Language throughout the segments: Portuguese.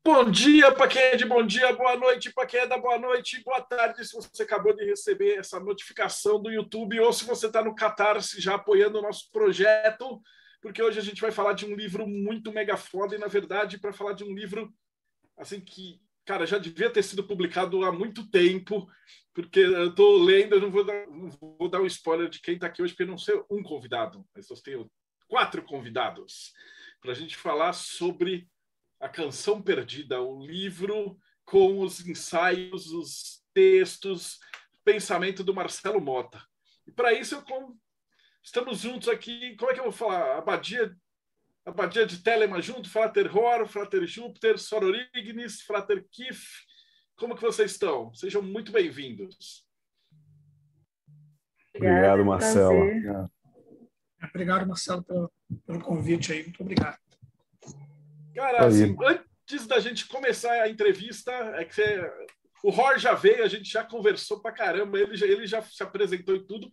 Bom dia para quem é de bom dia, boa noite para quem é da boa noite, boa tarde se você acabou de receber essa notificação do YouTube ou se você está no Catarse já apoiando o nosso projeto, porque hoje a gente vai falar de um livro muito mega foda e, na verdade, para falar de um livro assim que, cara, já devia ter sido publicado há muito tempo, porque eu estou lendo, eu não vou dar um spoiler de quem está aqui hoje, porque eu não sei um convidado, mas eu tenho 4 convidados para a gente falar sobre A Canção Perdida, o livro com os ensaios, os textos, pensamento do Marcelo Motta. E para isso estamos juntos aqui, como é que eu vou falar? Abadia de Telema junto, Frater Hor, Frater Júpiter, Soror Ignis, Frater Kif. Como que vocês estão? Sejam muito bem-vindos. Obrigado, Marcelo. Obrigado, Marcelo, pelo convite aí. Muito obrigado. Cara, assim, antes da gente começar a entrevista, o Hor já veio, a gente já conversou pra caramba, ele já se apresentou e tudo,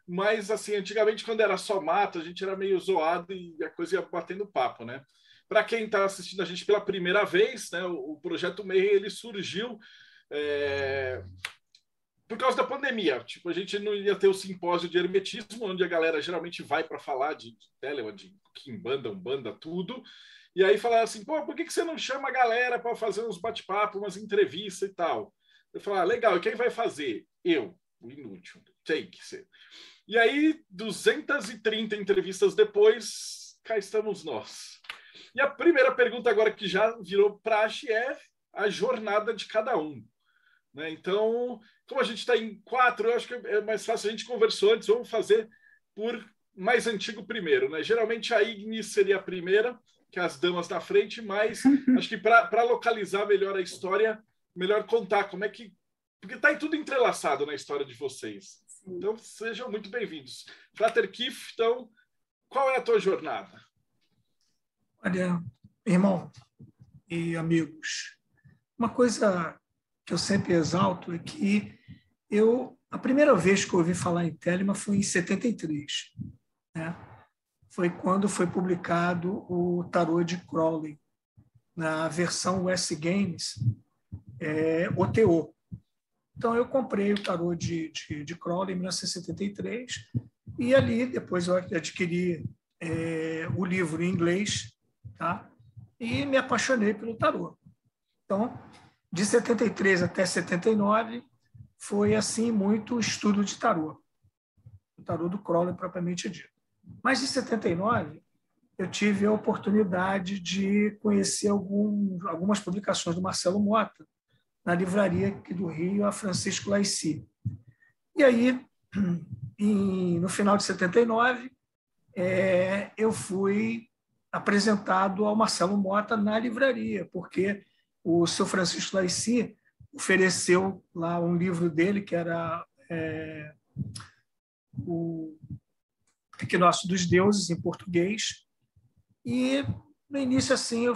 mas assim, antigamente quando era só mato, a gente era meio zoado e a coisa ia batendo papo, né? Para quem está assistindo a gente pela primeira vez, né, o Projeto Mayhem, ele surgiu por causa da pandemia. Tipo, a gente não ia ter o simpósio de hermetismo, onde a galera geralmente vai para falar de Telema, de Quimbanda, Umbanda, tudo. E aí falaram assim, pô, por que você não chama a galera para fazer uns bate-papo, umas entrevistas e tal? Eu falei, legal, e quem vai fazer? Eu, o inútil, take. E aí, 230 entrevistas depois, cá estamos nós. E a primeira pergunta agora que já virou praxe é a jornada de cada um. Né? Então, como a gente está em 4, eu acho que é mais fácil, a gente conversou antes, vamos fazer por mais antigo primeiro. Né? Geralmente a Ignis seria a primeira, que é as damas da frente, mas acho que para localizar melhor a história, melhor contar como é que... Porque está tudo entrelaçado na história de vocês. Então, sejam muito bem-vindos. Frater Kif, então, qual é a tua jornada? Olha, irmão e amigos, uma coisa que eu sempre exalto é que a primeira vez que eu ouvi falar em Telema foi em 73, né? Foi quando foi publicado o Tarô de Crowley, na versão US Games, OTO. Então, eu comprei o Tarô de Crowley em 1973 e ali depois eu adquiri o livro em inglês, tá? E me apaixonei pelo tarô. Então, de 73 até 79, foi assim muito estudo de tarô, o tarô do Crowley propriamente dito. Mas de 79, eu tive a oportunidade de conhecer algumas publicações do Marcelo Motta na livraria aqui do Rio, a Francisco Laici. E aí, no final de 79, eu fui apresentado ao Marcelo Motta na livraria, porque o seu Francisco Laici ofereceu lá um livro dele, que era o Equinócio dos Deuses, em português. E, no início, assim, eu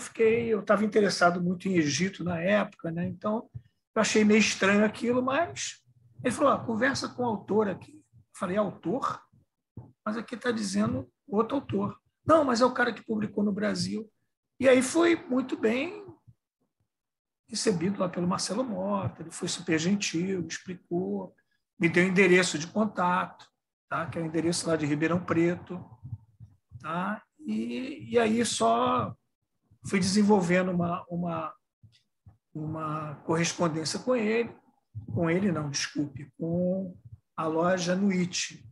estava interessado muito em Egito na época, né? Então, eu achei meio estranho aquilo, mas ele falou, conversa com o autor aqui. Eu falei, autor? Mas aqui está dizendo outro autor. Não, mas é o cara que publicou no Brasil. E aí foi muito bem recebido lá pelo Marcelo Motta, ele foi super gentil, explicou, me deu endereço de contato, tá? Que é o endereço lá de Ribeirão Preto. Tá? E aí só fui desenvolvendo uma correspondência com a loja Nuit.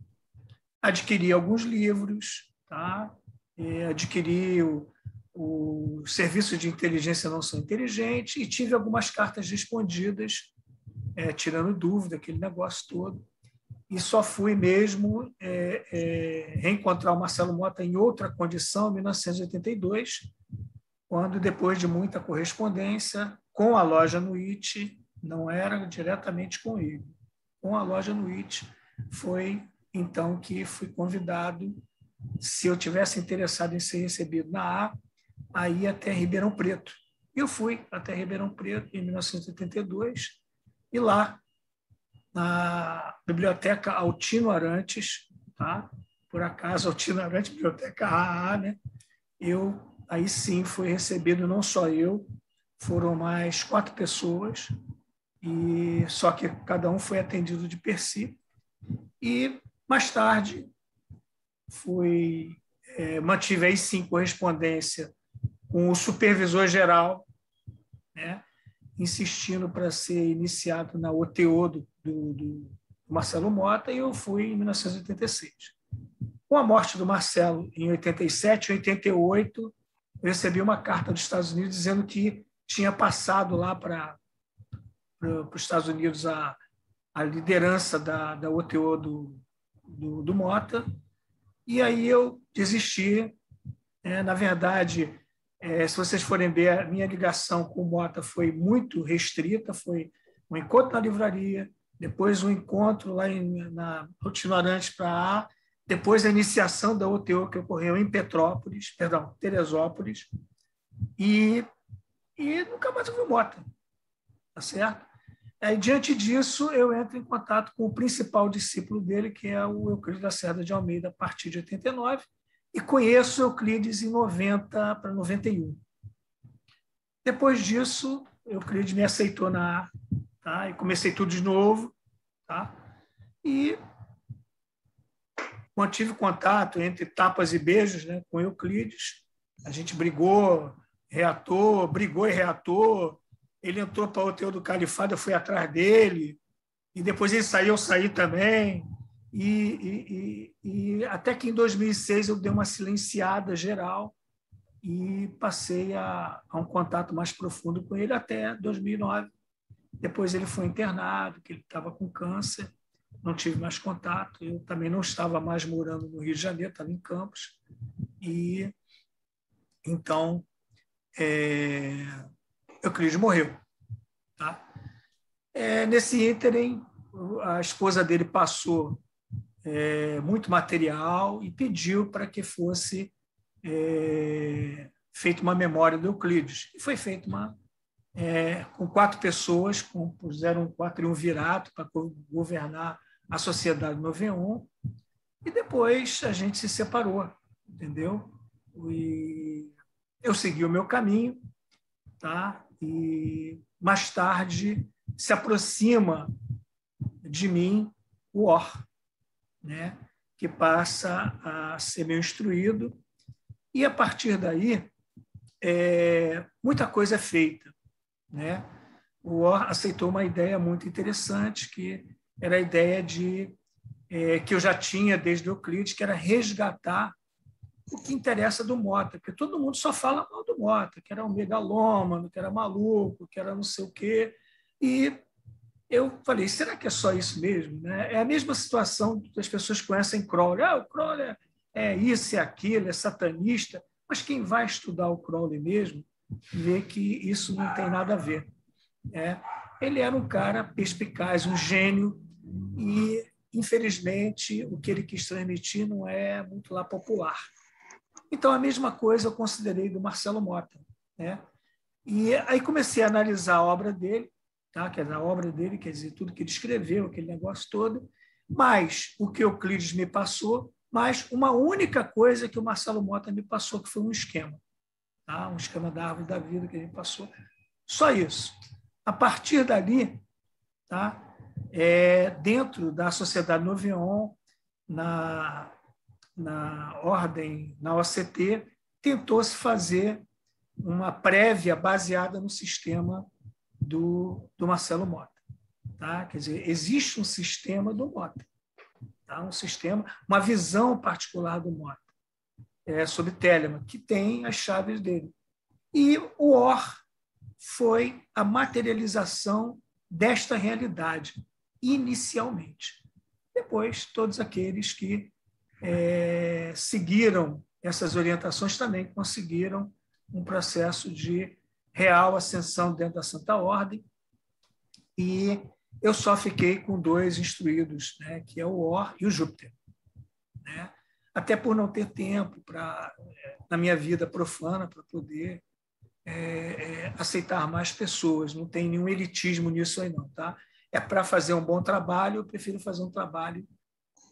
Adquiri alguns livros, tá? Adquiri o Serviço de Inteligência Não São Inteligentes e tive algumas cartas respondidas, tirando dúvida, aquele negócio todo. E só fui mesmo reencontrar o Marcelo Motta em outra condição, em 1982, quando, depois de muita correspondência com a loja Nuit, não era diretamente com ele, com a loja Nuit, foi então que fui convidado, se eu tivesse interessado em ser recebido na a ir até Ribeirão Preto. Eu fui até Ribeirão Preto em 1982 e lá, na Biblioteca Altino Arantes, tá? Por acaso, Altino Arantes, Biblioteca AA, né? Eu aí sim foi recebido não só eu, foram mais 4 pessoas, e só que cada um foi atendido de per si. E mais tarde mantive aí sim correspondência com o supervisor geral, né, insistindo para ser iniciado na OTO do Marcelo Mota, e eu fui em 1986. Com a morte do Marcelo em 87, em 88, eu recebi uma carta dos Estados Unidos dizendo que tinha passado lá para os Estados Unidos a liderança da OTO do Mota, e aí eu desisti. Na verdade, se vocês forem ver, a minha ligação com o Mota foi muito restrita, foi um encontro na livraria, depois um encontro lá na Rotina Arantes para A, depois a iniciação da OTO que ocorreu em Teresópolis, e nunca mais ouvi o Mota, tá certo? Diante disso, eu entro em contato com o principal discípulo dele, que é o Euclides Lacerda de Almeida, a partir de 89, e conheço Euclides em 90 para 91. Depois disso, Euclides me aceitou na A, tá? E comecei tudo de novo, tá? E mantive contato entre tapas e beijos, né, com Euclides. A gente brigou e reatou. Ele entrou para o OTO do Califado, eu fui atrás dele, e depois ele saiu, eu saí também. E até que em 2006 eu dei uma silenciada geral e passei a um contato mais profundo com ele até 2009. Depois ele foi internado, que ele estava com câncer, não tive mais contato. Eu também não estava mais morando no Rio de Janeiro, estava em Campos. E então Euclides morreu. Tá? Nesse ínterim, a esposa dele passou muito material e pediu para que fosse feita uma memória do Euclides. E foi feita com 4 pessoas, puseram um quatriunvirato para governar a Sociedade 91, e depois a gente se separou, entendeu? E eu segui o meu caminho, tá? E mais tarde se aproxima de mim o Or, né, que passa a ser meu instruído, e a partir daí muita coisa é feita, né? O Or aceitou uma ideia muito interessante, que era a ideia que eu já tinha desde Euclides, que era resgatar o que interessa do Mota, porque todo mundo só fala mal do Mota, que era um megalômano, que era maluco, que era não sei o quê, e eu falei, será que é só isso mesmo? Né? É a mesma situação que as pessoas conhecem Crowley. O Crowley é isso, é aquilo, é satanista, mas quem vai estudar o Crowley mesmo vê que isso não tem nada a ver. Ele era um cara perspicaz, um gênio, e, infelizmente, o que ele quis transmitir não é muito lá popular. Então, a mesma coisa eu considerei do Marcelo Mota. Né? E aí comecei a analisar a obra dele, tá? Quer dizer, a obra dele, quer dizer, tudo que ele escreveu, aquele negócio todo, mais o que Euclides me passou, mais uma única coisa que o Marcelo Mota me passou, que foi um esquema. Tá? Um esquema da árvore da vida que ele me passou. Só isso. A partir dali, tá? Dentro da Sociedade Novion, na ordem, na OCT, tentou-se fazer uma prévia baseada no sistema do Marcelo Mota. Tá? Quer dizer, existe um sistema do Mota, tá? Um sistema, uma visão particular do Mota sobre Telemann, que tem as chaves dele. E o Or foi a materialização desta realidade, inicialmente. Depois, todos aqueles que seguiram essas orientações também conseguiram um processo de real ascensão dentro da Santa Ordem, e eu só fiquei com 2 instruídos, né, que é o Or e o Júpiter. Né? Até por não ter tempo na minha vida profana para poder aceitar mais pessoas. Não tem nenhum elitismo nisso aí, não. Tá? É para fazer um bom trabalho, eu prefiro fazer um trabalho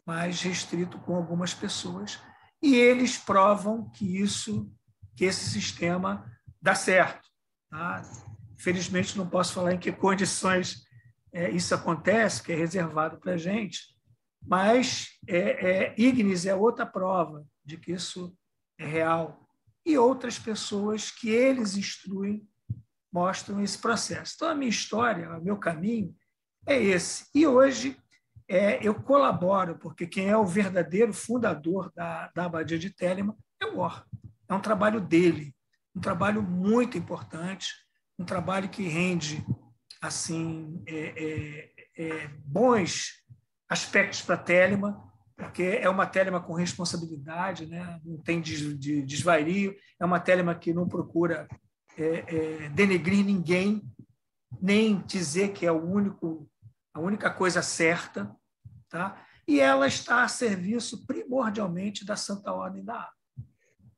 mais restrito com algumas pessoas, e eles provam que isso que esse sistema dá certo. Tá? Infelizmente, não posso falar em que condições isso acontece, que é reservado para a gente, mas Ignis é outra prova de que isso é real. E outras pessoas que eles instruem mostram esse processo. Então, a minha história, o meu caminho é esse. E hoje eu colaboro, porque quem é o verdadeiro fundador da Abadia de Telemann é o Or. É um trabalho dele, um trabalho muito importante, um trabalho que rende assim bons aspectos para a Telemann, porque é uma Telemann com responsabilidade, né? Não tem desvario, é uma Telemann que não procura denegrir ninguém, nem dizer que é a única coisa certa, tá? E ela está a serviço primordialmente da Santa Ordem da A.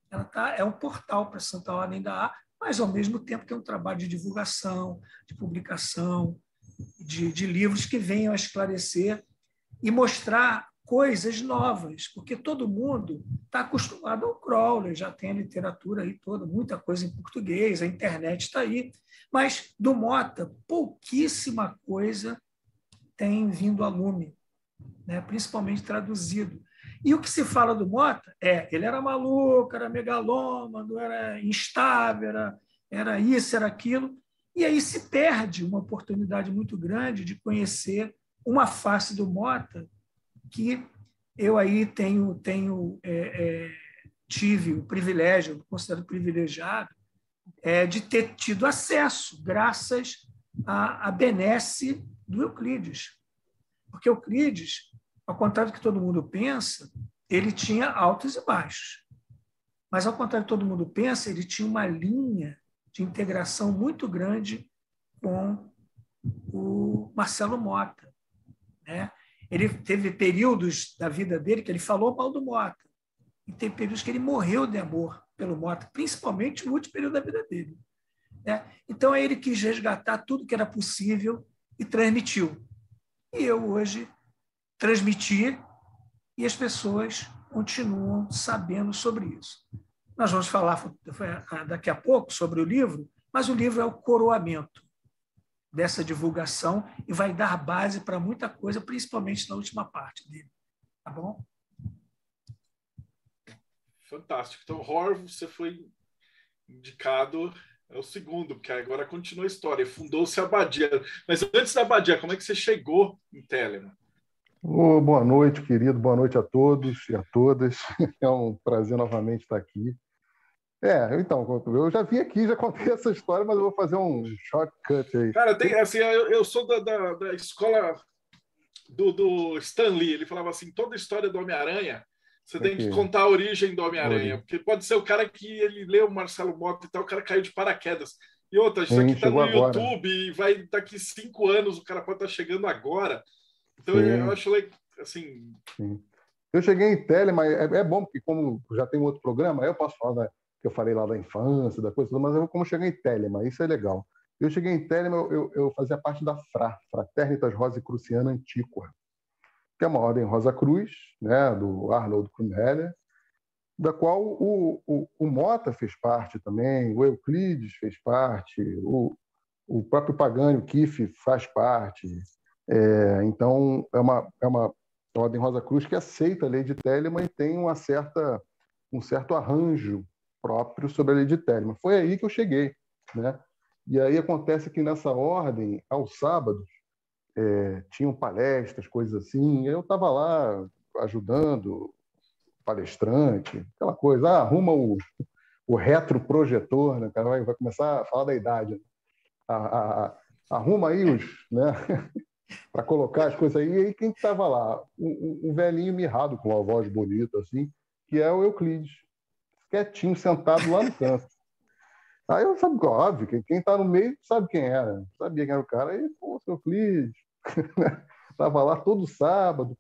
Ela é um portal para a Santa Ordem da A, mas, ao mesmo tempo, tem um trabalho de divulgação, de publicação, de livros que venham a esclarecer e mostrar coisas novas, porque todo mundo está acostumado ao Crowley, já tem a literatura aí toda, muita coisa em português, a internet está aí, mas do Mota, pouquíssima coisa tem vindo a lume, né? Principalmente traduzido. E o que se fala do Mota ele era maluco, era megalômano, era instável, era isso, era aquilo, e aí se perde uma oportunidade muito grande de conhecer uma face do Mota que eu aí tive o privilégio, considero privilegiado, de ter tido acesso, graças à benesse do Euclides. Porque Euclides, ao contrário do que todo mundo pensa, ele tinha altos e baixos. Mas, ao contrário do que todo mundo pensa, ele tinha uma linha de integração muito grande com o Marcelo Mota, né? Ele teve períodos da vida dele que ele falou mal do Mota. E tem períodos que ele morreu de amor pelo Mota, principalmente no último período da vida dele, né? Então, ele quis resgatar tudo que era possível e transmitiu. E eu hoje transmiti e as pessoas continuam sabendo sobre isso. Nós vamos falar daqui a pouco sobre o livro, mas o livro é o coroamento dessa divulgação e vai dar base para muita coisa, principalmente na última parte dele. Tá bom? Fantástico. Então, Hor, você foi indicado, é o segundo, porque agora continua a história. Fundou-se a Abadia. Mas antes da Abadia, como é que você chegou em Telemann? Boa noite, querido. Boa noite a todos e a todas. É um prazer novamente estar aqui. Então, eu já vim aqui, já contei essa história, mas eu vou fazer um shortcut aí. Cara, eu sou da escola do Stan Lee. Ele falava assim, toda história do Homem-Aranha, você tem que contar a origem do Homem-Aranha, porque pode ser o cara que ele leu o Marcelo Mota e tal, o cara caiu de paraquedas. E outra, isso aqui está no YouTube e vai daqui 5 anos, o cara pode estar chegando agora. Então, eu acho assim... Sim. Eu cheguei em Telemann, é bom, porque como já tem outro programa, eu posso falar que eu falei lá da infância, da coisa toda, mas eu como cheguei em Telemann, isso é legal. Eu cheguei em Telemann, eu fazia parte da Fraternitas Rosicruciana Antiqua, que é uma ordem Rosa Cruz, né, do Arnold Krumheller, da qual o Mota fez parte também, o Euclides fez parte, o próprio Pagani, o Kiff faz parte. Então, é uma ordem Rosa Cruz que aceita a lei de Telemann e tem um certo arranjo próprio sobre a lei de Telemann. Foi aí que eu cheguei, né? E aí acontece que nessa ordem, aos sábados, tinham palestras, coisas assim. Eu estava lá ajudando, palestrante, aquela coisa. Arruma o retroprojetor, né? O cara vai começar a falar da idade. Né? Arruma aí né? para colocar as coisas aí. E aí quem estava lá? Um velhinho mirrado, com uma voz bonita, assim, que é o Euclides, quietinho, sentado lá no canto. Aí eu sabia, óbvio, quem está no meio sabe quem era. Sabia quem era o cara. Aí, pô, seu Euclides. Estava lá todo sábado,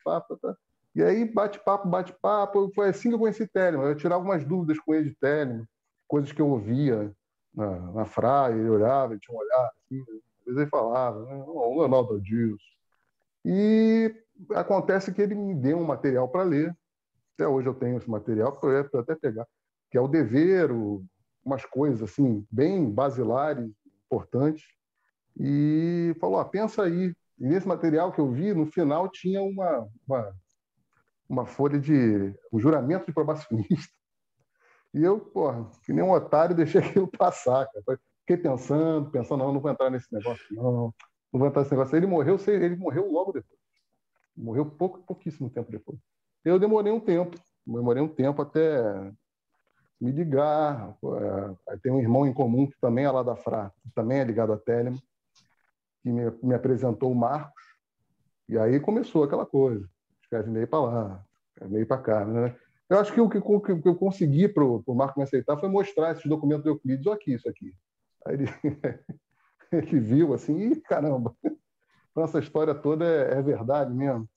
E aí, bate-papo. Foi assim que eu conheci Telemann. Eu tirava algumas dúvidas com ele de Telemann, coisas que eu ouvia na fraia, ele olhava, ele tinha um olhar assim, às vezes ele falava, né? Não é nada disso. E acontece que ele me deu um material para ler. Até hoje eu tenho esse material, que eu ia até pegar, que é o Dever, umas coisas assim, bem basilares, importantes, e falou, pensa aí. E nesse material que eu vi, no final tinha uma folha de um juramento de probacionista. E eu, porra, que nem um otário, deixei aquilo passar, cara. Fiquei pensando, não vou entrar nesse negócio, não vou entrar nesse negócio. Ele morreu logo depois. Morreu pouquíssimo tempo depois. Eu demorei um tempo até me ligar. Tem um irmão em comum que também é lá da FRA, que também é ligado à Telemann, que me apresentou o Marcos, e aí começou aquela coisa. Escreve e-mail para lá, e-mail para cá, né? Eu acho que o que eu consegui para o Marco me aceitar foi mostrar esses documentos do Euclides, isso aqui. Aí ele, ele viu assim, e caramba, então essa história toda é verdade mesmo.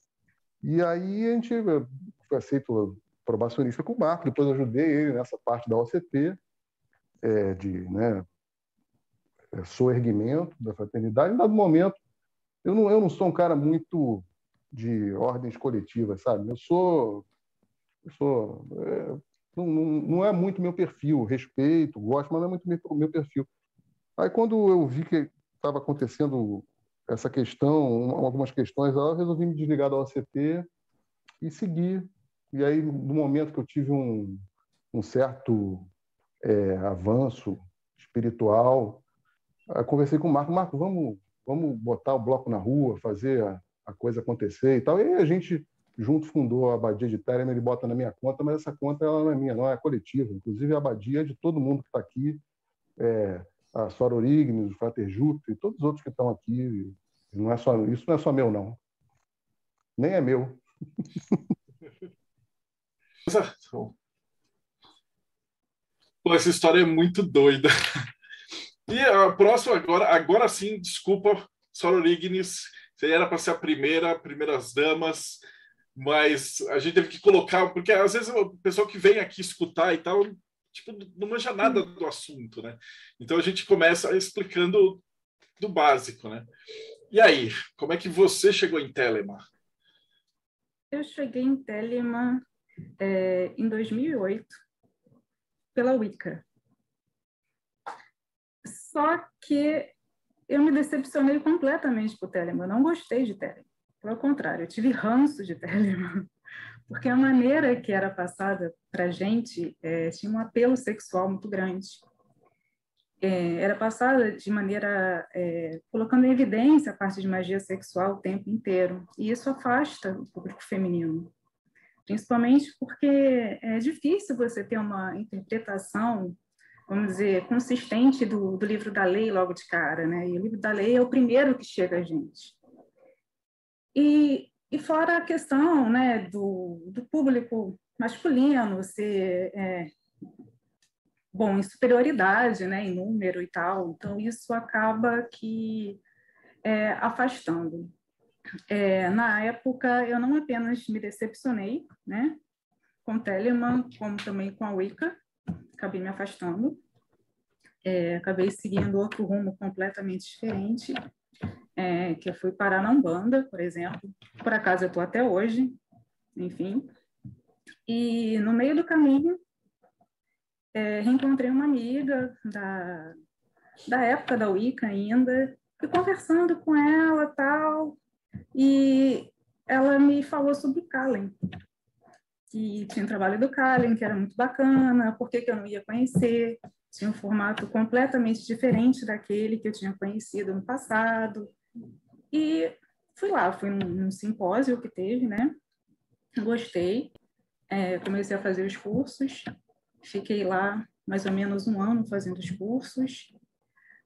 E aí a gente foi aceito probacionista com o Marco, depois eu ajudei ele nessa parte da OCT, né, soerguimento da fraternidade. Em dado momento, eu não sou um cara muito de ordens coletivas, sabe? Não é muito meu perfil, respeito, gosto, mas não é muito meu perfil. Aí quando eu vi que estava acontecendo essa questão, algumas questões, eu resolvi me desligar da OCT e seguir. E aí, no momento que eu tive um certo avanço espiritual, eu conversei com o Marco, vamos botar o bloco na rua, fazer a coisa acontecer e tal. E aí a gente junto fundou a Abadia de Telemann, ele bota na minha conta, mas essa conta ela não é minha, não é coletiva. Inclusive a Abadia é de todo mundo que está aqui, a Soror Ignis, o Frater Júpiter e todos os outros que estão aqui. Isso não é só meu, não. Nem é meu. Pô, essa história é muito doida. E a próxima, agora sim, desculpa, Soror Ignis, você era para ser a primeiras damas, mas a gente teve que colocar, porque às vezes o pessoal que vem aqui escutar e tal, tipo, não manja nada do assunto, né? Então a gente começa explicando do básico, né? E aí, como é que você chegou em Telemann? Eu cheguei em Telemann em 2008, pela Wicca. Só que eu me decepcionei completamente com o Telemann. Eu não gostei de Telemann. Pelo contrário, eu tive ranço de Telemann. Porque a maneira que era passada para a gente tinha um apelo sexual muito grande. Era passada de maneira colocando em evidência a parte de magia sexual o tempo inteiro. E isso afasta o público feminino. Principalmente porque é difícil você ter uma interpretação, vamos dizer, consistente do livro da lei logo de cara, né? E o livro da lei é o primeiro que chega a gente. E fora a questão, né, do público masculino ser, em superioridade, né, em número e tal, então isso acaba que afastando. Na época, eu não apenas me decepcionei, né, com Telemann, como também com a Wicca, acabei me afastando, acabei seguindo outro rumo completamente diferente, que eu fui parar na Umbanda, por exemplo. Por acaso eu estou até hoje, enfim. E no meio do caminho, reencontrei uma amiga da época da Wicca ainda, e conversando com ela tal, e ela me falou sobre Kahlen, que tinha um trabalho do Kahlen, que era muito bacana, por que eu não ia conhecer, tinha um formato completamente diferente daquele que eu tinha conhecido no passado. E fui num simpósio que teve, né? Gostei, comecei a fazer os cursos, fiquei lá mais ou menos um ano fazendo os cursos,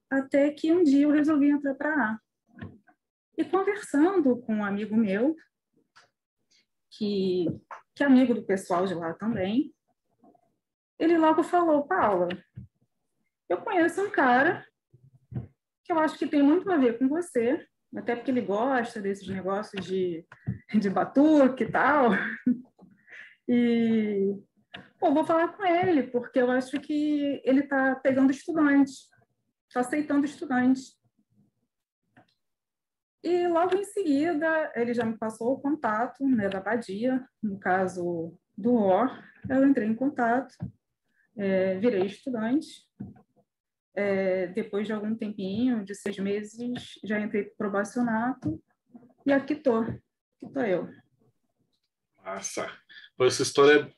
até que um dia eu resolvi entrar para A. E conversando com um amigo meu, que é amigo do pessoal de lá também, ele logo falou: Paula, eu conheço um cara que eu acho que tem muito a ver com você, até porque ele gosta desses negócios de batuque e tal. E, vou falar com ele, porque eu acho que ele está pegando estudante, está aceitando estudante. E logo em seguida, ele já me passou o contato, né, da Abadia, no caso do OR, eu entrei em contato, virei estudante. Depois de algum tempinho, de 6 meses, já entrei para o probacionato e aqui estou eu. Massa. Essa história...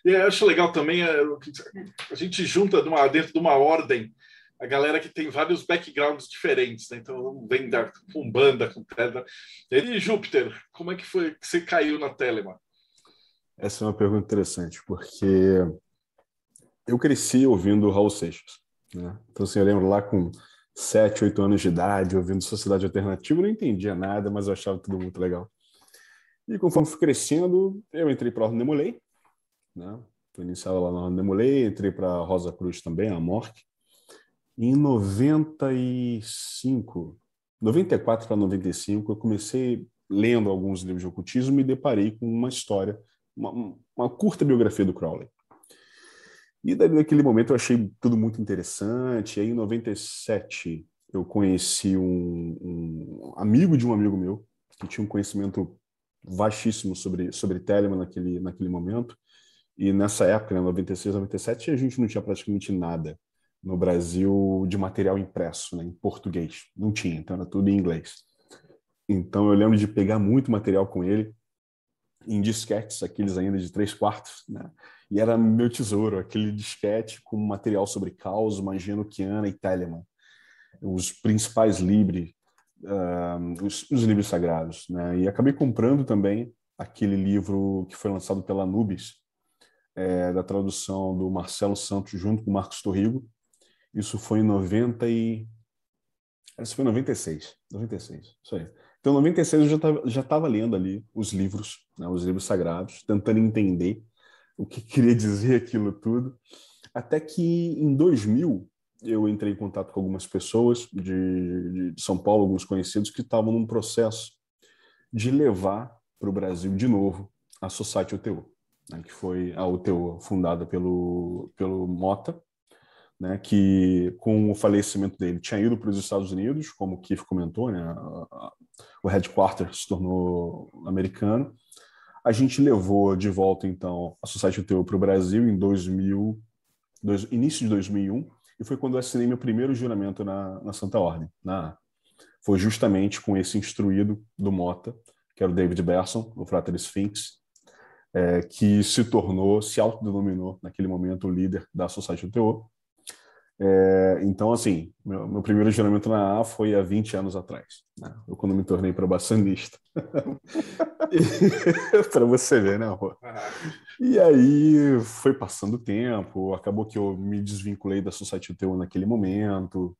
E eu acho legal também, a gente junta dentro de uma ordem a galera que tem vários backgrounds diferentes, né? Então, vem da Umbanda, com Telema. E Júpiter, como é que foi que você caiu na Telema? Essa é uma pergunta interessante, porque eu cresci ouvindo Raul Seixas, né? Então, assim, eu lembro lá com 7, 8 anos de idade, ouvindo Sociedade Alternativa, eu não entendia nada, mas eu achava tudo muito legal. E conforme fui crescendo, eu entrei para a Ordem Demolei, né? Fui iniciado lá na Ordem Demolei, entrei para a Rosa Cruz também, a MORC. Em 94 para 95, eu comecei lendo alguns livros de ocultismo e me deparei com uma história, uma curta biografia do Crowley. E daí, naquele momento, eu achei tudo muito interessante. E aí, em 97, eu conheci um amigo de um amigo meu, que tinha um conhecimento vastíssimo sobre Telema naquele momento. E nessa época, né, 96, 97, a gente não tinha praticamente nada no Brasil de material impresso, né, em português. Não tinha, então era tudo em inglês. Então eu lembro de pegar muito material com ele, em disquetes, aqueles ainda de 3/4, né? E era meu tesouro, aquele disquete com material sobre Caos, Magia Enochiana e Telemann. Os principais livros, os livros sagrados, né? E acabei comprando também aquele livro que foi lançado pela Anubis, da tradução do Marcelo Santos junto com o Marcos Torrigo. Isso foi em 96, isso aí. Então, em 96 eu já estava lendo ali os livros, né, os livros sagrados, tentando entender o que queria dizer aquilo tudo, até que em 2000 eu entrei em contato com algumas pessoas de São Paulo, alguns conhecidos, que estavam num processo de levar para o Brasil de novo a Society UTO, né, que foi a UTO fundada pelo Mota, né, que com o falecimento dele tinha ido para os Estados Unidos, como o Keith comentou, né, o headquarter se tornou americano. A gente levou de volta, então, a Society UTO para o Brasil em início de 2001, e foi quando eu assinei meu primeiro juramento na Santa Ordem. Foi justamente com esse instruído do Mota, que era o David Berson, o Frater Sphinx, que se autodenominou naquele momento o líder da Society UTO. Então, assim, meu primeiro juramento na A foi há 20 anos atrás, né? Eu quando me tornei probacionista. Para você ver, né, Rô? E aí foi passando o tempo, acabou que eu me desvinculei da Society UTO naquele momento.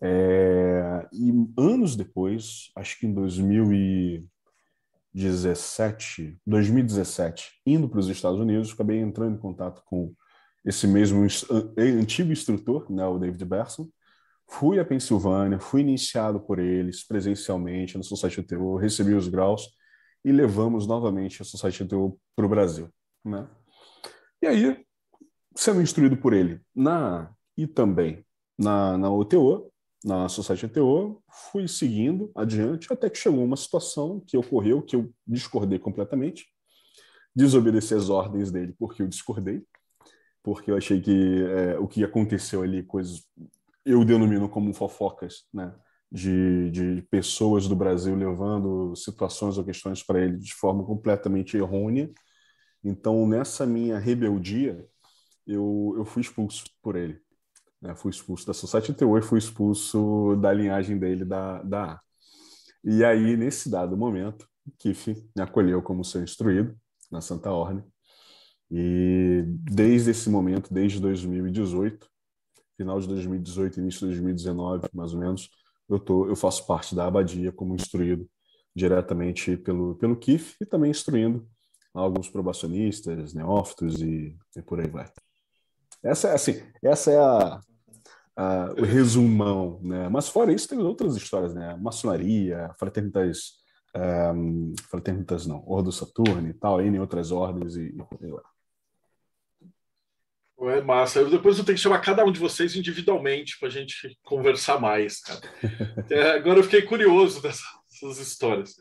E anos depois, acho que em 2017, indo para os Estados Unidos, acabei entrando em contato com esse mesmo antigo instrutor, né, o David Berson. Fui à Pensilvânia, fui iniciado por eles presencialmente na Society UTO, recebi os graus e levamos novamente a Society UTO para o Brasil, né? E aí, sendo instruído por ele e também na UTO, na Society UTO, fui seguindo adiante até que chegou uma situação que ocorreu, que eu discordei completamente, desobedeci as ordens dele porque eu discordei, porque eu achei que o que aconteceu ali, coisas, eu denomino como fofocas, né, de pessoas do Brasil levando situações ou questões para ele de forma completamente errônea. Então, nessa minha rebeldia, eu fui expulso por ele, né? Fui expulso da Society UTO e fui expulso da linhagem dele, da A. E aí, nesse dado momento, Keith me acolheu como seu instruído na Santa Ordem. E desde esse momento, desde 2018, final de 2018, início de 2019, mais ou menos, eu faço parte da abadia como instruído diretamente pelo Keith e também instruindo alguns probacionistas, neófitos e por aí vai. Essa é o resumão, né? Mas fora isso, tem outras histórias, né? Maçonaria, fraternitas não, Ordo Saturno e tal, N outras ordens e por aí vai. É massa. Depois eu tenho que chamar cada um de vocês individualmente para a gente conversar mais, cara. Agora eu fiquei curioso dessas histórias.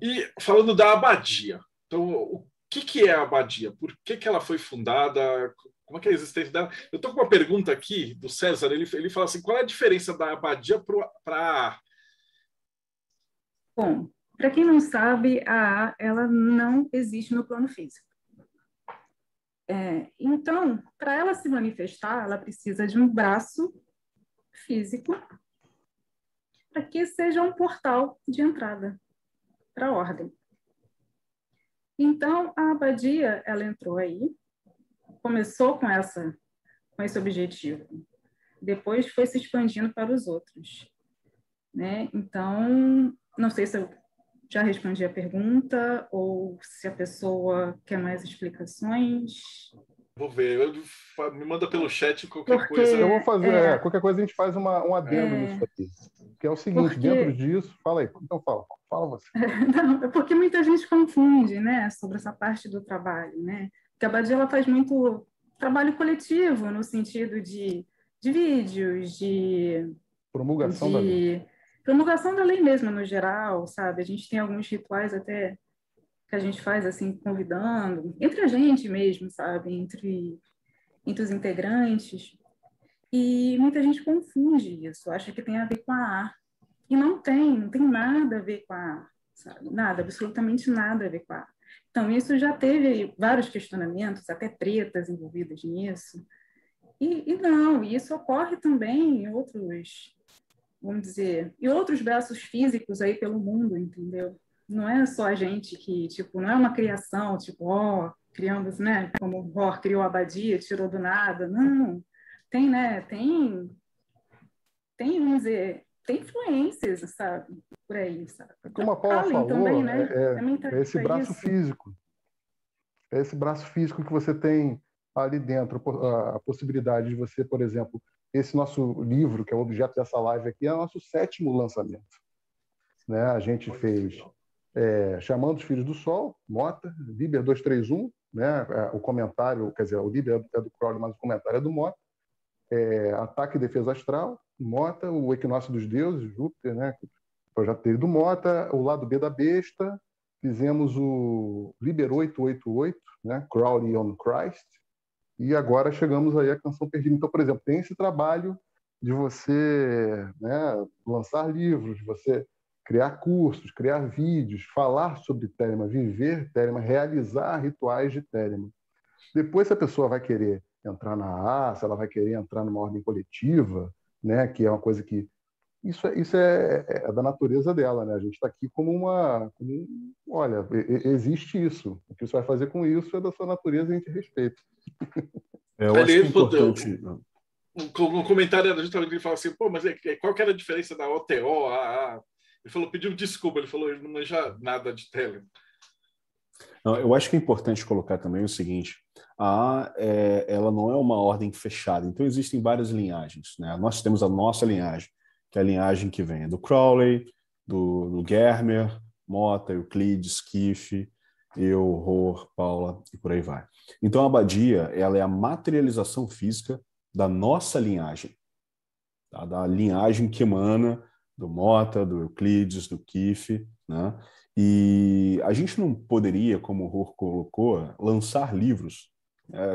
E falando da abadia, então o que é a abadia? Por que ela foi fundada? como é que é a existência dela? Eu estou com uma pergunta aqui do César, ele fala assim, qual é a diferença da abadia para a... Bom, para quem não sabe, a ela não existe no plano físico. Então, para ela se manifestar, ela precisa de um braço físico para que seja um portal de entrada para a ordem. Então, a abadia, ela entrou aí, começou com esse objetivo, depois foi se expandindo para os outros, né? Então, não sei se eu já respondi a pergunta ou se a pessoa quer mais explicações. Vou ver, me manda pelo chat qualquer coisa. Eu vou fazer, qualquer coisa a gente faz um adendo nisso aqui. Que é o seguinte, dentro disso, fala aí, então fala você. Não, é porque muita gente confunde, né, sobre essa parte do trabalho, né? Porque a abadia ela faz muito trabalho coletivo, no sentido de vídeos, de promulgação da lei. Promulgação da lei mesmo, no geral, sabe? A gente tem alguns rituais até que a gente faz, assim, convidando, entre a gente mesmo, sabe? Entre os integrantes. E muita gente confunde isso, acha que tem a ver com a A. E não tem nada a ver com a A, sabe? Nada, absolutamente nada a ver com a A. Então, isso já teve vários questionamentos, até tretas envolvidas nisso. E não, isso ocorre também em outros, vamos dizer, e outros braços físicos aí pelo mundo, entendeu? Não é só a gente que, tipo, não é uma criação, tipo, criamos, né, como criou a abadia, tirou do nada, não. Tem, né, tem, vamos dizer, tem influências, sabe, por aí, sabe? Como a Paula falou, também, né? É esse braço físico. É esse braço físico que você tem ali dentro, a possibilidade de você, por exemplo, esse nosso livro, que é o objeto dessa live aqui, é o nosso 7º lançamento. Né? A gente fez Chamando os Filhos do Sol, Mota, Liber 231, né? O comentário, quer dizer, o Liber é do Crowley, mas o comentário é do Mota. Ataque e Defesa Astral, Mota, o Equinócio dos Deuses, Júpiter, né? O projeto dele do Mota, o lado B da Besta, fizemos o Liber 888, né? Crowley on Christ, e agora chegamos aí à Canção Perdida. Então, por exemplo, tem esse trabalho de você, né, lançar livros, de você criar cursos, criar vídeos, falar sobre Telemann, viver Telemann, realizar rituais de Telemann. Depois, se a pessoa vai querer entrar na A, se ela vai querer entrar numa ordem coletiva, né, que é uma coisa que... Isso é da natureza dela, né? A gente está aqui olha, existe isso. O que você vai fazer com isso é da sua natureza e a gente respeita. Eu acho que é importante... No comentário da gente ele fala assim, pô, mas qual que era a diferença da OTO, AA? Ele falou, pediu desculpa, ele falou, ele não manja nada de Telemann. Eu acho que é importante colocar também o seguinte, a A, ela não é uma ordem fechada, então existem várias linhagens, né? Nós temos a nossa linhagem, que é a linhagem que vem do Crowley, do Germer, Mota, Euclides, Keith, eu, Rohr, Paula e por aí vai. Então a abadia, ela é a materialização física da nossa linhagem, tá? Da linhagem que emana do Mota, do Euclides, do Keith, né? E a gente não poderia, como o Rohr colocou, lançar livros,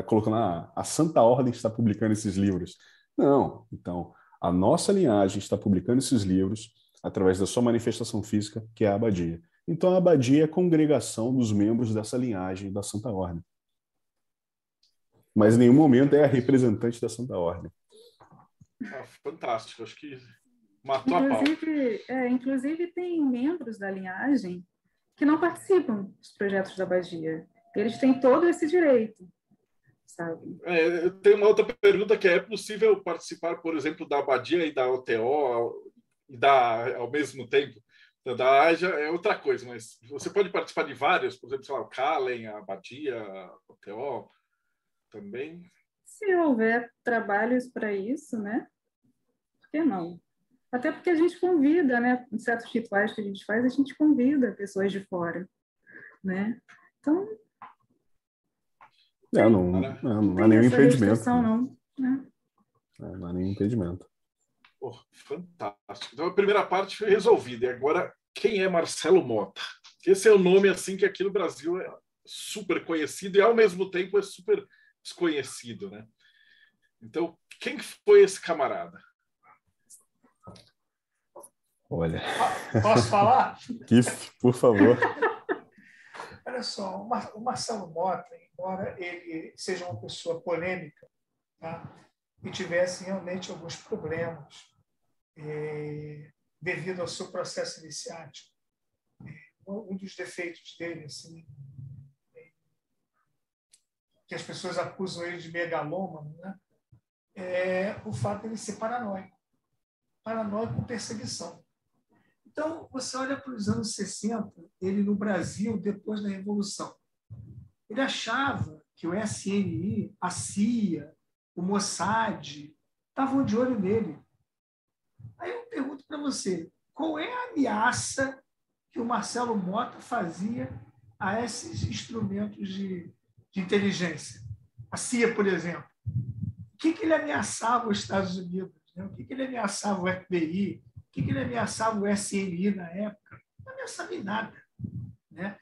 colocando a Santa Ordem está publicando esses livros. Não, então a nossa linhagem está publicando esses livros através da sua manifestação física, que é a abadia. Então, a abadia é a congregação dos membros dessa linhagem da Santa Ordem. Mas em nenhum momento é a representante da Santa Ordem. Fantástico, acho que matou a pau. Inclusive, tem membros da linhagem que não participam dos projetos da abadia. Eles têm todo esse direito. Sabe? Tem uma outra pergunta que é possível participar, por exemplo, da abadia e da OTO e ao mesmo tempo? Da AJA é outra coisa, mas você pode participar de várias, por exemplo, sei lá, o Kalen, a abadia, a OTO também? Se houver trabalhos para isso, né? Por que não? Até porque a gente convida, né? Em certos rituais que a gente faz, a gente convida pessoas de fora, né? Então... Não há nenhum impedimento. Não, né? Não há nenhum impedimento. Oh, fantástico. Então a primeira parte foi resolvida. E agora, quem é Marcelo Mota? Esse é o nome assim que aqui no Brasil é super conhecido e ao mesmo tempo é super desconhecido, né? Então, quem foi esse camarada? Olha. Posso falar? Kiff, por favor. Olha só, o Marcelo Mota, embora ele seja uma pessoa polêmica, tá? E tivesse realmente alguns problemas devido ao seu processo iniciático, um dos defeitos dele, assim, que as pessoas acusam ele de megalômano, né? É o fato de ele ser paranoico com perseguição. Então, você olha para os anos 60, ele no Brasil, depois da Revolução. Ele achava que o SNI, a CIA, o Mossad, estavam de olho nele. Aí eu pergunto para você, qual é a ameaça que o Marcelo Mota fazia a esses instrumentos de inteligência? A CIA, por exemplo. O que ele ameaçava os Estados Unidos? Né? O que ele ameaçava o FBI? O que ele ameaçava o SNI na época? Não ameaçava em nada. Né?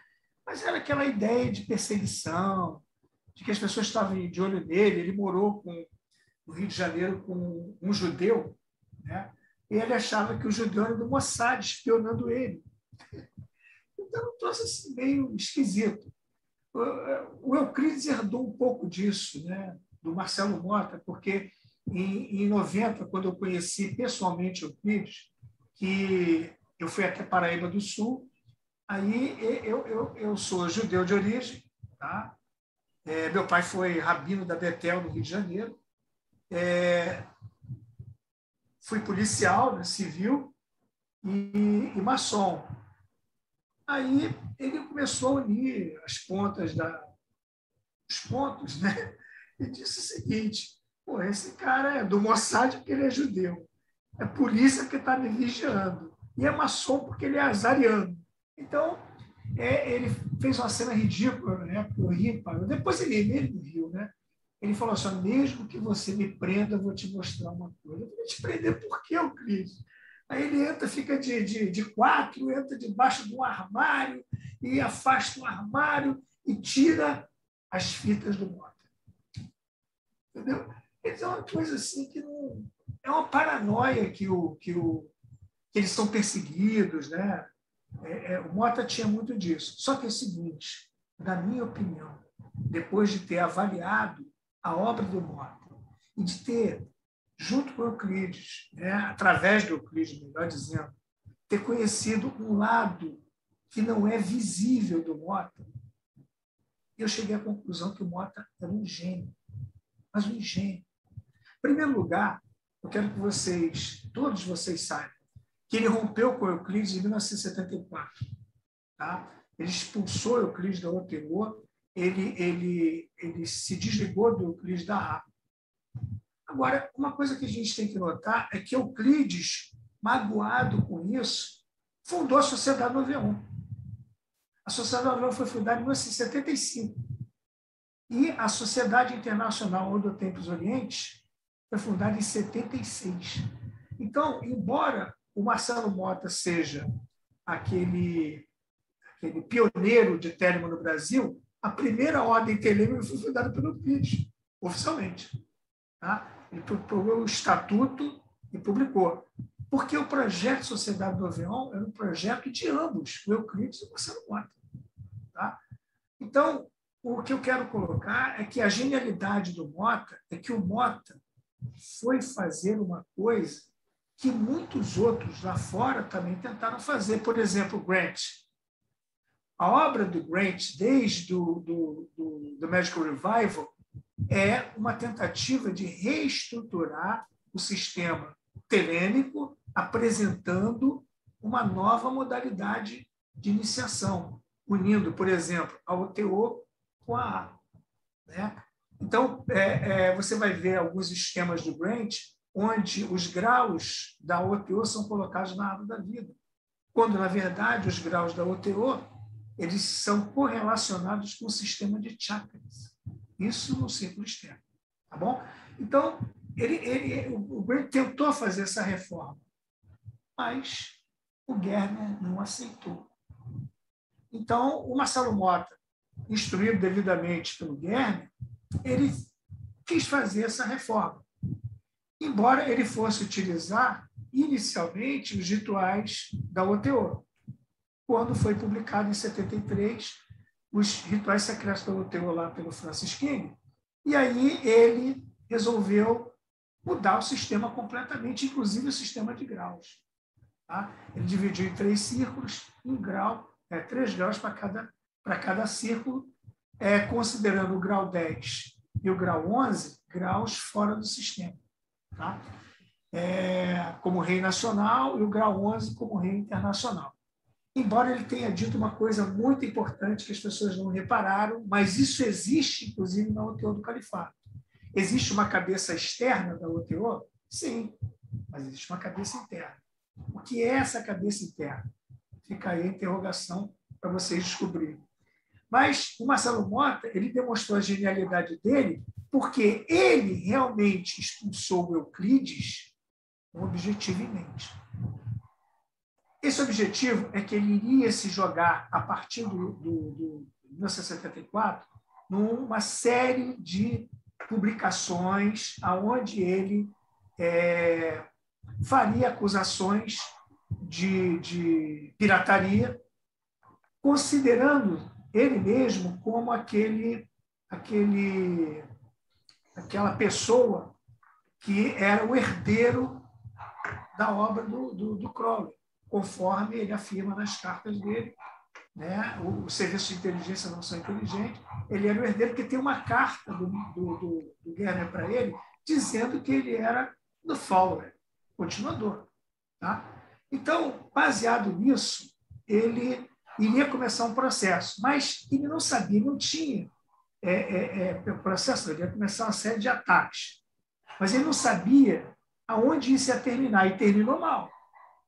Mas era aquela ideia de perseguição, de que as pessoas estavam de olho nele. Ele morou no Rio de Janeiro com um judeu, né? E ele achava que o judeu era do Mossad, espionando ele. Então, um troço assim, meio esquisito. O Euclides herdou um pouco disso, né? Do Marcelo Mota, porque em 90, quando eu conheci pessoalmente o Euclides, que eu fui até Paraíba do Sul, aí eu sou judeu de origem, tá? Meu pai foi rabino da Betel, no Rio de Janeiro. Fui policial, né, civil e maçom. Aí ele começou a unir os pontos, né? E disse o seguinte: pô, esse cara é do Mossad porque ele é judeu, é polícia que está me vigiando, e é maçom porque ele é azariano. Então, ele fez uma cena ridícula, né? Porque eu ri, depois ele mesmo riu, né? Ele falou assim: mesmo que você me prenda, eu vou te mostrar uma coisa. Eu vou te prender por quê, Euclides? Aí ele entra, fica de quatro, entra debaixo de um armário e afasta o armário e tira as fitas do Mota. Entendeu? Então, é uma coisa assim que não... É uma paranoia que eles são perseguidos, né? O Mota tinha muito disso. Só que é o seguinte, na minha opinião, depois de ter avaliado a obra do Mota e de ter, junto com o Euclides, né, através do Euclides, melhor dizendo, ter conhecido um lado que não é visível do Mota, eu cheguei à conclusão que o Mota era um gênio, mas um gênio. Em primeiro lugar, eu quero que todos vocês saibam, que ele rompeu com o Euclides em 1974. Tá? Ele expulsou o Euclides da OTO, ele se desligou do Euclides da RAP. Agora, uma coisa que a gente tem que notar é que Euclides, magoado com isso, fundou a Sociedade 91. A Sociedade 91 foi fundada em 1975. E a Sociedade Internacional Odo-Tempos Orientes foi fundada em 76. Então, embora o Marcelo Mota seja aquele pioneiro de Telemann no Brasil, a primeira ordem Telemann foi fundada pelo Euclides, oficialmente. Tá? Ele procurou o estatuto e publicou. Porque o projeto Sociedade do Avião era um projeto de ambos, o Euclides e o Marcelo Mota. Tá? Então, o que eu quero colocar é que a genialidade do Mota é que o Mota foi fazer uma coisa que muitos outros lá fora também tentaram fazer. Por exemplo, o Grant. A obra do Grant, desde do Magical Revival, é uma tentativa de reestruturar o sistema telêmico, apresentando uma nova modalidade de iniciação, unindo, por exemplo, a OTO com a A. Né? Então, você vai ver alguns esquemas do Grant onde os graus da OTO são colocados na árvore da vida, quando, na verdade, os graus da OTO eles são correlacionados com o sistema de chakras. Isso no círculo externo. Tá bom? Então, o Grant tentou fazer essa reforma, mas o Germer não aceitou. Então, o Marcelo Mota, instruído devidamente pelo Germer, ele quis fazer essa reforma, embora ele fosse utilizar inicialmente os rituais da OTO. Quando foi publicado em 73 os rituais secretos da OTO lá pelo Francis King, e aí ele resolveu mudar o sistema completamente, inclusive o sistema de graus. Tá? Ele dividiu em 3 círculos, 3 graus para cada círculo, considerando o grau 10 e o grau 11 graus fora do sistema. Tá? Como rei nacional e o grau 11 como rei internacional. Embora ele tenha dito uma coisa muito importante que as pessoas não repararam, mas isso existe, inclusive, na OTO do Califato. Existe uma cabeça externa da OTO? Sim, mas existe uma cabeça interna. O que é essa cabeça interna? Fica aí a interrogação para vocês descobrirem. Mas o Marcelo Mota, ele demonstrou a genialidade dele porque ele realmente expulsou o Euclides com um objetivo em mente. Esse objetivo é que ele iria se jogar, a partir do 1974, numa série de publicações onde ele faria acusações de pirataria, considerando ele mesmo como aquela pessoa que era o herdeiro da obra do Crowley, conforme ele afirma nas cartas dele. Né? O serviço de inteligência não são inteligentes, ele era o herdeiro, porque tem uma carta do Gerner para ele, dizendo que ele era do follower, continuador. Tá? Então, baseado nisso, ele iria começar um processo, mas ele não sabia, não tinha processo, ele ia começar uma série de ataques, mas ele não sabia aonde isso ia terminar, e terminou mal,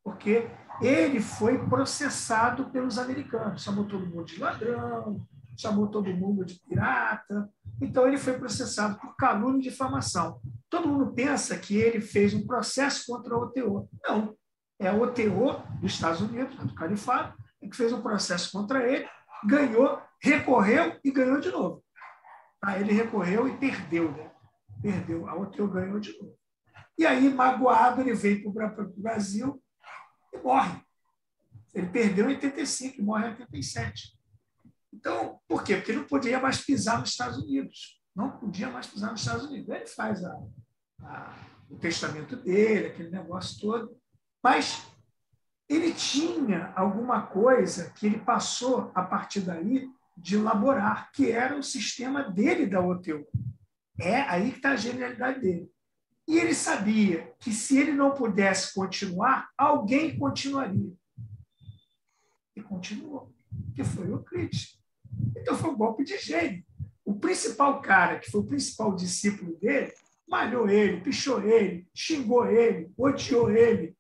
porque ele foi processado pelos americanos, chamou todo mundo de ladrão, chamou todo mundo de pirata, então ele foi processado por calúnia e difamação. Todo mundo pensa que ele fez um processo contra a OTO. Não, é a OTO dos Estados Unidos, do Califato, que fez um processo contra ele, ganhou, recorreu e ganhou de novo. Ele recorreu e perdeu, né? Perdeu, a OTO ganhou de novo. E aí, magoado, ele veio para o Brasil e morre. Ele perdeu em 85 e morre em 87. Então, por quê? Porque ele não podia mais pisar nos Estados Unidos. Não podia mais pisar nos Estados Unidos. Aí ele faz o testamento dele, aquele negócio todo. Mas ele tinha alguma coisa que ele passou, a partir daí, de elaborar, que era o sistema dele da OTO. É aí que está a genialidade dele. E ele sabia que, se ele não pudesse continuar, alguém continuaria. E continuou, que foi o Euclides. Então, foi um golpe de gênio. O principal cara, que foi o principal discípulo dele, malhou ele, pichou ele, xingou ele, odiou ele,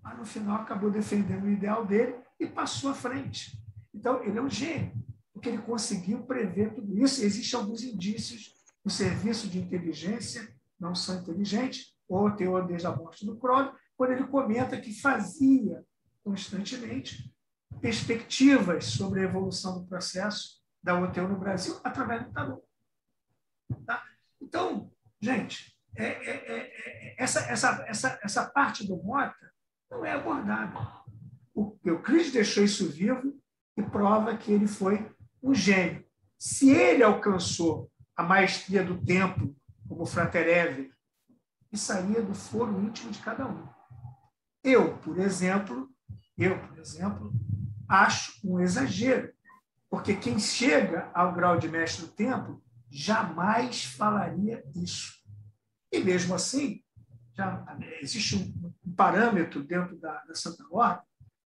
mas, no final, acabou defendendo o ideal dele e passou à frente. Então, ele é um gênio, porque ele conseguiu prever tudo isso. Existem alguns indícios no serviço de inteligência, não são inteligentes, ou teor desde a morte do Crowley, quando ele comenta que fazia constantemente perspectivas sobre a evolução do processo da OTO no Brasil através do tarô. Tá? Então, gente, essa parte do Mota não é abordada. O Euclides deixou isso vivo e prova que ele foi um gênio. Se ele alcançou a maestria do tempo, como o Frater Ever, isso saía do foro íntimo de cada um. Eu, por exemplo, acho um exagero, porque quem chega ao grau de mestre do tempo jamais falaria isso. E, mesmo assim, já existe um parâmetro dentro da Santa Ordem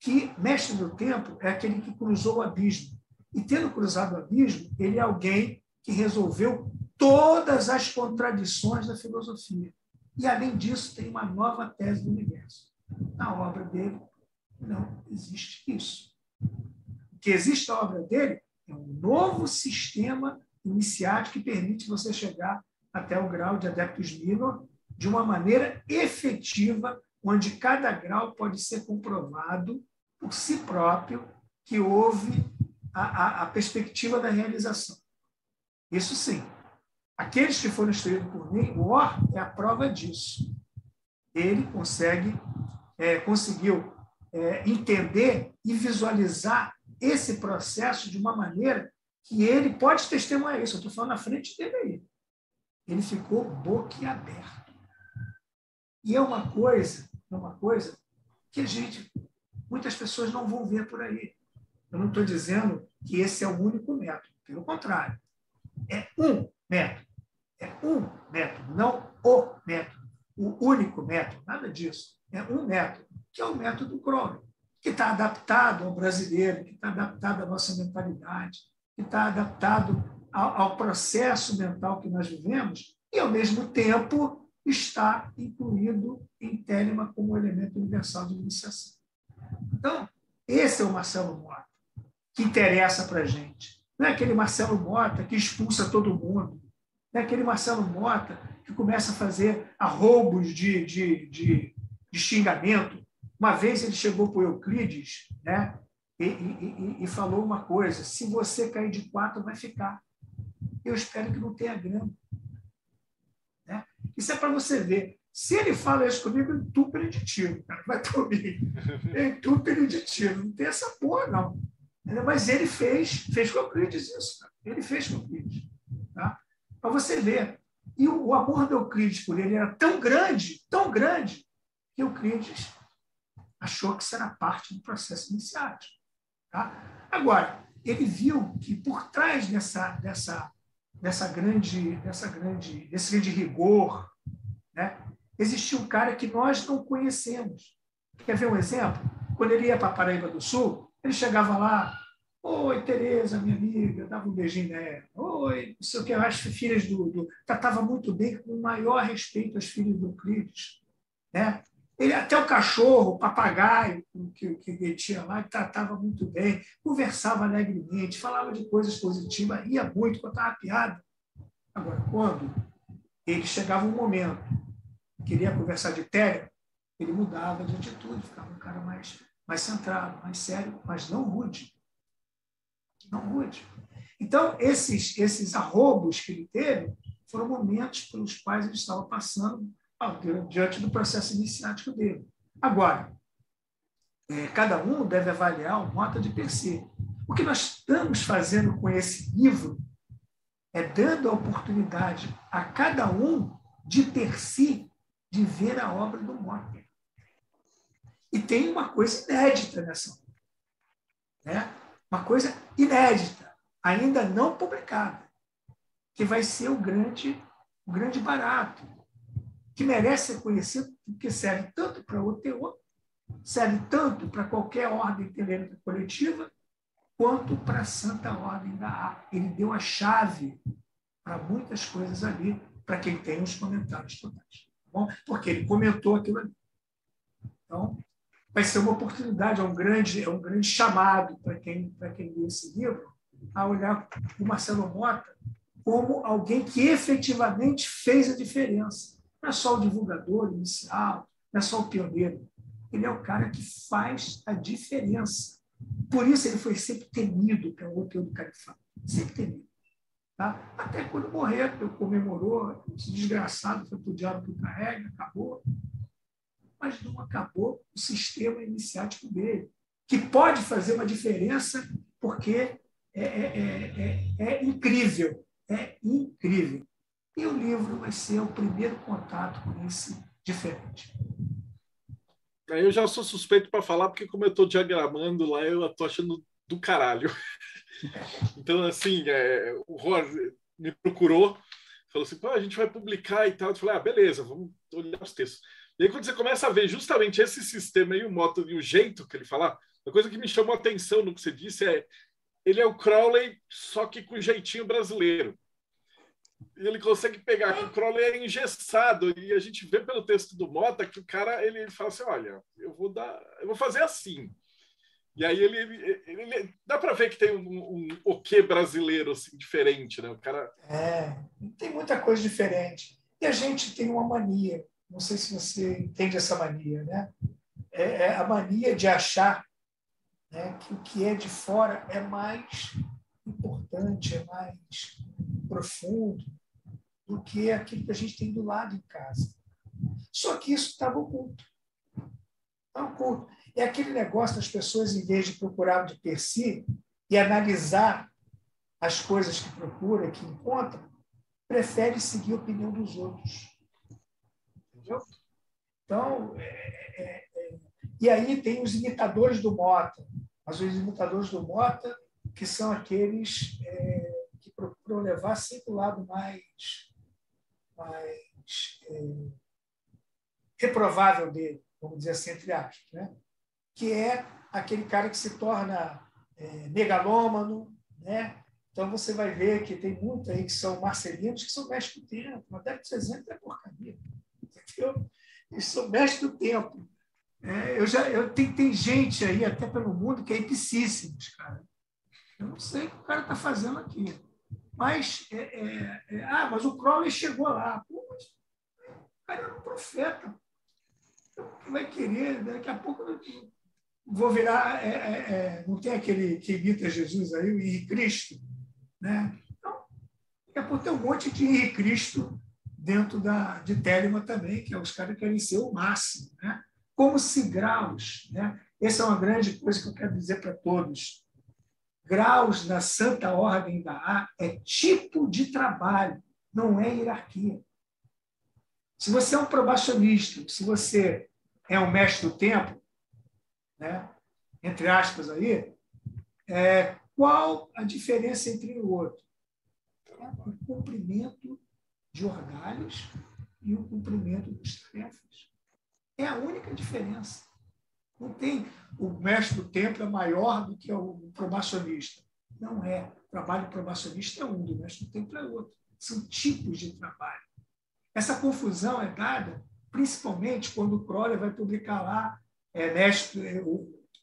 que mestre do tempo é aquele que cruzou o abismo. E, tendo cruzado o abismo, ele é alguém que resolveu todas as contradições da filosofia. E, além disso, tem uma nova tese do universo. Na obra dele, não existe isso. O que existe na obra dele é um novo sistema iniciático que permite você chegar até o grau de Adeptus Minor de uma maneira efetiva, onde cada grau pode ser comprovado por si próprio que houve a perspectiva da realização. Isso sim. Aqueles que foram instruídos por mim, o Or é a prova disso. Ele conseguiu entender e visualizar esse processo de uma maneira que ele pode testemunhar isso. Eu estou falando na frente dele aí. Ele ficou boquiaberto. E é uma coisa que muitas pessoas não vão ver por aí. Eu não estou dizendo que esse é o único método. Pelo contrário. É um método. É um método, não o método. O único método, nada disso. É um método, que é o método Crowley, que está adaptado ao brasileiro, que está adaptado à nossa mentalidade, que está adaptado ao processo mental que nós vivemos e, ao mesmo tempo, está incluído em Telemann como elemento universal de iniciação. Então, esse é o Marcelo Mota, que interessa para a gente. Não é aquele Marcelo Mota que expulsa todo mundo. Não é aquele Marcelo Mota que começa a fazer arroubos de xingamento. Uma vez ele chegou para o Euclides, né, e falou uma coisa: se você cair de 4, vai ficar. Eu espero que não tenha grama. Né? Isso é para você ver. Se ele fala isso comigo, eu entupo ele de tiro. Cara. Vai por mim. Eu entupo ele de tiro. Não tem essa porra, não. Mas ele fez com o Euclides isso. Cara. Ele fez com o Euclides. Tá? Para você ver. E o amor do Euclides por ele era tão grande, que Euclides achou que isso era parte do processo iniciático. Tá? Agora, ele viu que por trás desse grande rigor, né, existia um cara que nós não conhecemos. Quer ver um exemplo? Quando ele ia para a Paraíba do Sul, ele chegava lá: oi, Tereza, minha amiga, dava um beijinho nela. Oi, não sei o que, as filhas tratava muito bem, com o maior respeito às filhas do Euclides. Né? Ele, até o cachorro, o papagaio que ele tinha lá, ele tratava muito bem, conversava alegremente, falava de coisas positivas, ria muito, contava piada. Agora, quando ele chegava um momento, queria conversar de Telemann, ele mudava de atitude, ficava um cara mais centrado, mais sério, mas não rude. Não rude. Então, esses arroubos que ele teve foram momentos pelos quais ele estava passando diante do processo iniciático dele. Agora, cada um deve avaliar o Mota de per se. O que nós estamos fazendo com esse livro é dando a oportunidade a cada um de per si de ver a obra do Mota. E tem uma coisa inédita nessa obra. Né? Uma coisa inédita, ainda não publicada, que vai ser o grande barato, que merece ser conhecido porque serve tanto para o teor, serve tanto para qualquer ordem telêmica coletiva, quanto para a Santa Ordem da A. Ele deu a chave para muitas coisas ali, para quem tem os comentários totais. Tá bom? Porque ele comentou aquilo ali. Então, vai ser uma oportunidade, é um grande chamado para quem lê esse livro, a olhar o Marcelo Mota como alguém que efetivamente fez a diferença. Não é só o divulgador inicial, não é só o pioneiro. Ele é o cara que faz a diferença. Por isso ele foi sempre temido pelo Orfeu do Califado. Sempre temido. Tá? Até quando morreu, comemorou, esse desgraçado foi para o diabo que o carrega, acabou. Mas não acabou o sistema iniciático dele, que pode fazer uma diferença porque é incrível. É incrível. E o livro vai ser o primeiro contato com esse diferente. Eu já sou suspeito para falar, porque como eu estou diagramando lá, eu estou achando do caralho. Então, assim, o Ror me procurou, falou assim: a gente vai publicar e tal. Eu falei: beleza, vamos olhar os textos. E aí, quando você começa a ver justamente esse sistema aí, o Mota e o jeito que ele fala, a coisa que me chamou a atenção no que você disse ele é o Crowley, só que com jeitinho brasileiro. E ele consegue pegar que o Crowley é engessado, e a gente vê pelo texto do Mota que o cara ele fala assim: olha, eu vou fazer assim. E aí ele dá para ver que tem um quê brasileiro assim, diferente, né? O cara tem muita coisa diferente. E a gente tem uma mania, não sei se você entende essa mania, né? É a mania de achar, né, que o que é de fora é mais importante, é mais profundo. do que aquilo que a gente tem do lado em casa. Só que isso estava oculto. Estava oculto. É aquele negócio das pessoas, em vez de procurar de per si e analisar as coisas que procuram, que encontram, prefere seguir a opinião dos outros. Entendeu? Então, e aí tem os imitadores do Mota. Mas os imitadores do Mota, que são aqueles que procuram levar sempre o lado mais reprovável dele, vamos dizer assim, entre aspas, né? Que é aquele cara que se torna megalômano, né? Então, você vai ver que tem muitos aí que são marcelinos, que são mestres do tempo. O Adeptos do Exemplo é porcaria. Entendeu? Eles são mestres do tempo. Tem gente aí, até pelo mundo, que é ipsíssimos, cara. Eu não sei o que o cara está fazendo aqui. Mas, mas o Crowley chegou lá. Pô, mas o cara era um profeta. Então, o que vai querer? Daqui a pouco eu vou virar... não tem aquele que imita Jesus aí, o Henri Cristo? Né? Então, daqui a pouco tem um monte de Henri Cristo dentro de Telemann também, que é os caras que querem ser o máximo, né? Como se graus, né? Essa é uma grande coisa que eu quero dizer para todos. Graus na Santa Ordem da A é tipo de trabalho, não é hierarquia. Se você é um probacionista, se você é um mestre do tempo, né? Entre aspas aí, qual a diferença entre o outro? É o cumprimento de orgalhos e o cumprimento das tarefas. É a única diferença. Não tem o mestre do tempo é maior do que o probacionista. Não é. O trabalho probacionista é um, do mestre do tempo é outro. São tipos de trabalho. Essa confusão é dada principalmente quando o Crowley vai publicar lá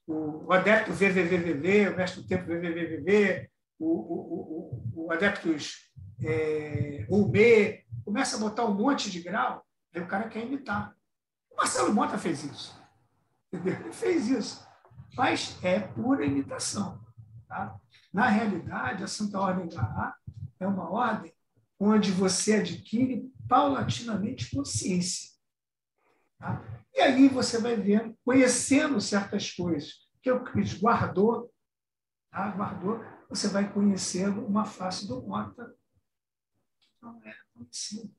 o adepto VVVVV, o mestre do tempo VVVVV, o adeptus UB, começa a botar um monte de grau, aí o cara quer imitar. O Marcelo Mota fez isso. Entendeu? Ele fez isso. Mas é pura imitação. Tá? Na realidade, a Santa Ordem da A é uma ordem onde você adquire paulatinamente consciência. Tá? E aí você vai vendo, conhecendo certas coisas que o Cris guardou, tá? Você vai conhecendo uma face do Mota que não é conhecida.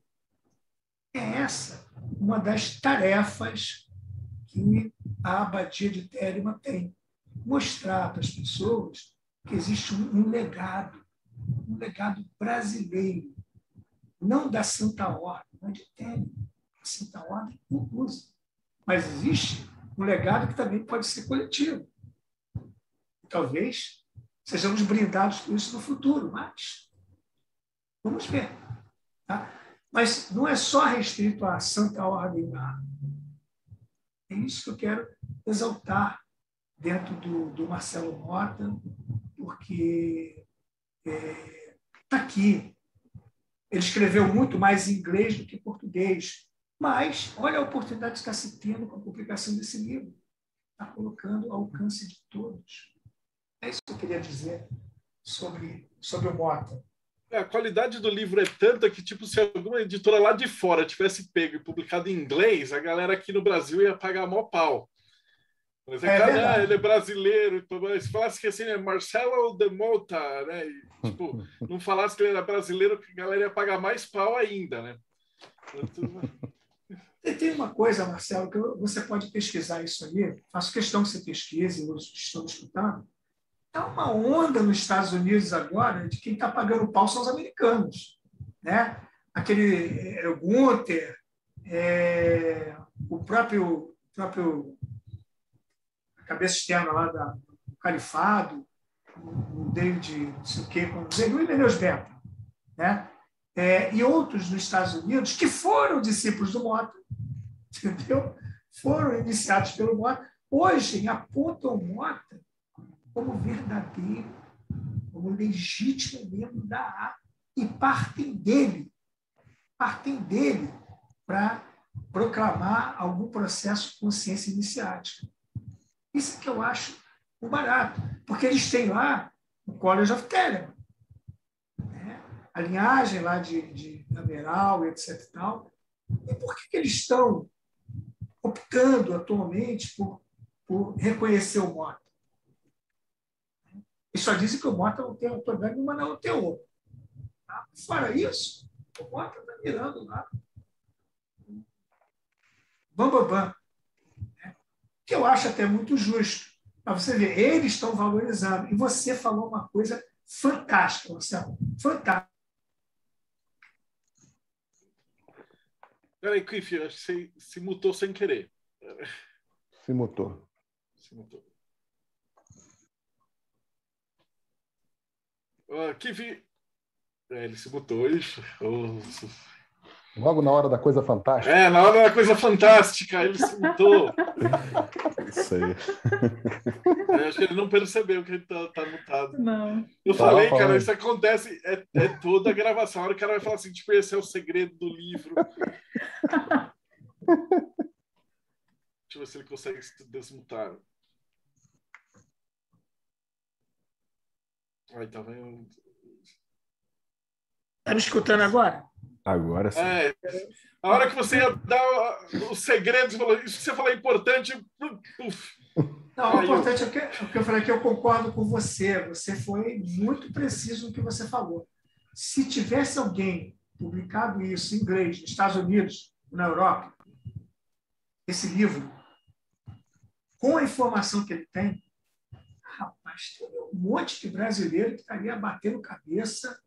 É essa uma das tarefas que a Abadia de Telemann tem. Mostrar para as pessoas que existe um legado brasileiro, não da Santa Ordem, mas de Telemann. A Santa Ordem não usa. Mas existe um legado que também pode ser coletivo. Talvez sejamos brindados com isso no futuro, mas vamos ver. Tá? Mas não é só restrito à Santa Ordem da A. É isso que eu quero exaltar dentro do Marcelo Mota, porque está aqui. Ele escreveu muito mais em inglês do que em português, mas olha a oportunidade que está se tendo com a publicação desse livro. Está colocando ao alcance de todos. É isso que eu queria dizer sobre o Mota. A qualidade do livro é tanta que, tipo, se alguma editora lá de fora tivesse pego e publicado em inglês, a galera aqui no Brasil ia pagar mó pau. Mas ele é brasileiro. Se falasse que assim, é Marcelo de Mota, né? E, tipo, não falasse que ele era brasileiro, que a galera ia pagar mais pau ainda, né? Tem uma coisa, Marcelo, que você pode pesquisar isso aí. Faço questão que você pesquise, os que estão escutando. É uma onda nos Estados Unidos agora de quem está pagando pau são os americanos. Né? Aquele Gunther, o próprio a cabeça externa lá do Califado, o David, não sei o quê, o Imeneusz Beta, né? E outros nos Estados Unidos que foram discípulos do Mota, entendeu? Foram iniciados pelo Mota, hoje apontam o Mota como verdadeiro, como legítimo membro da A e partem dele para proclamar algum processo de consciência iniciática. Isso que eu acho um barato, porque eles têm lá o College of Telemann, né? a linhagem lá de Ameral, etc. E tal. E por que eles estão optando atualmente por reconhecer o Mota? Eles só dizem que o Mota não tem autoridade nenhuma na UTO. Tá? Fora isso, o Mota está mirando lá. Bam. Que eu acho até muito justo. Mas você vê, eles estão valorizando. E você falou uma coisa fantástica, Marcelo. Fantástica. Peraí, Cliff, acho que você se mutou sem querer. Se mutou. Cliff, ele se mutou. Ixi, Logo na hora da coisa fantástica. na hora da coisa fantástica, ele se mutou. Isso aí. Acho que ele não percebeu que ele tá mutado. Não. Eu falei, cara, isso acontece, é toda a gravação. A hora que o cara vai falar assim, tipo, esse é o segredo do livro. Deixa eu ver se ele consegue se desmutar. Aí, tá vendo? Está me escutando agora? Agora sim. A hora que você ia dar os segredos, isso que você falou é importante. Não, o importante é o que eu falei, que eu concordo com você. Você foi muito preciso no que você falou. Se tivesse alguém publicado isso em inglês nos Estados Unidos, na Europa, esse livro, com a informação que ele tem, rapaz, tem um monte de brasileiro que estaria batendo cabeça,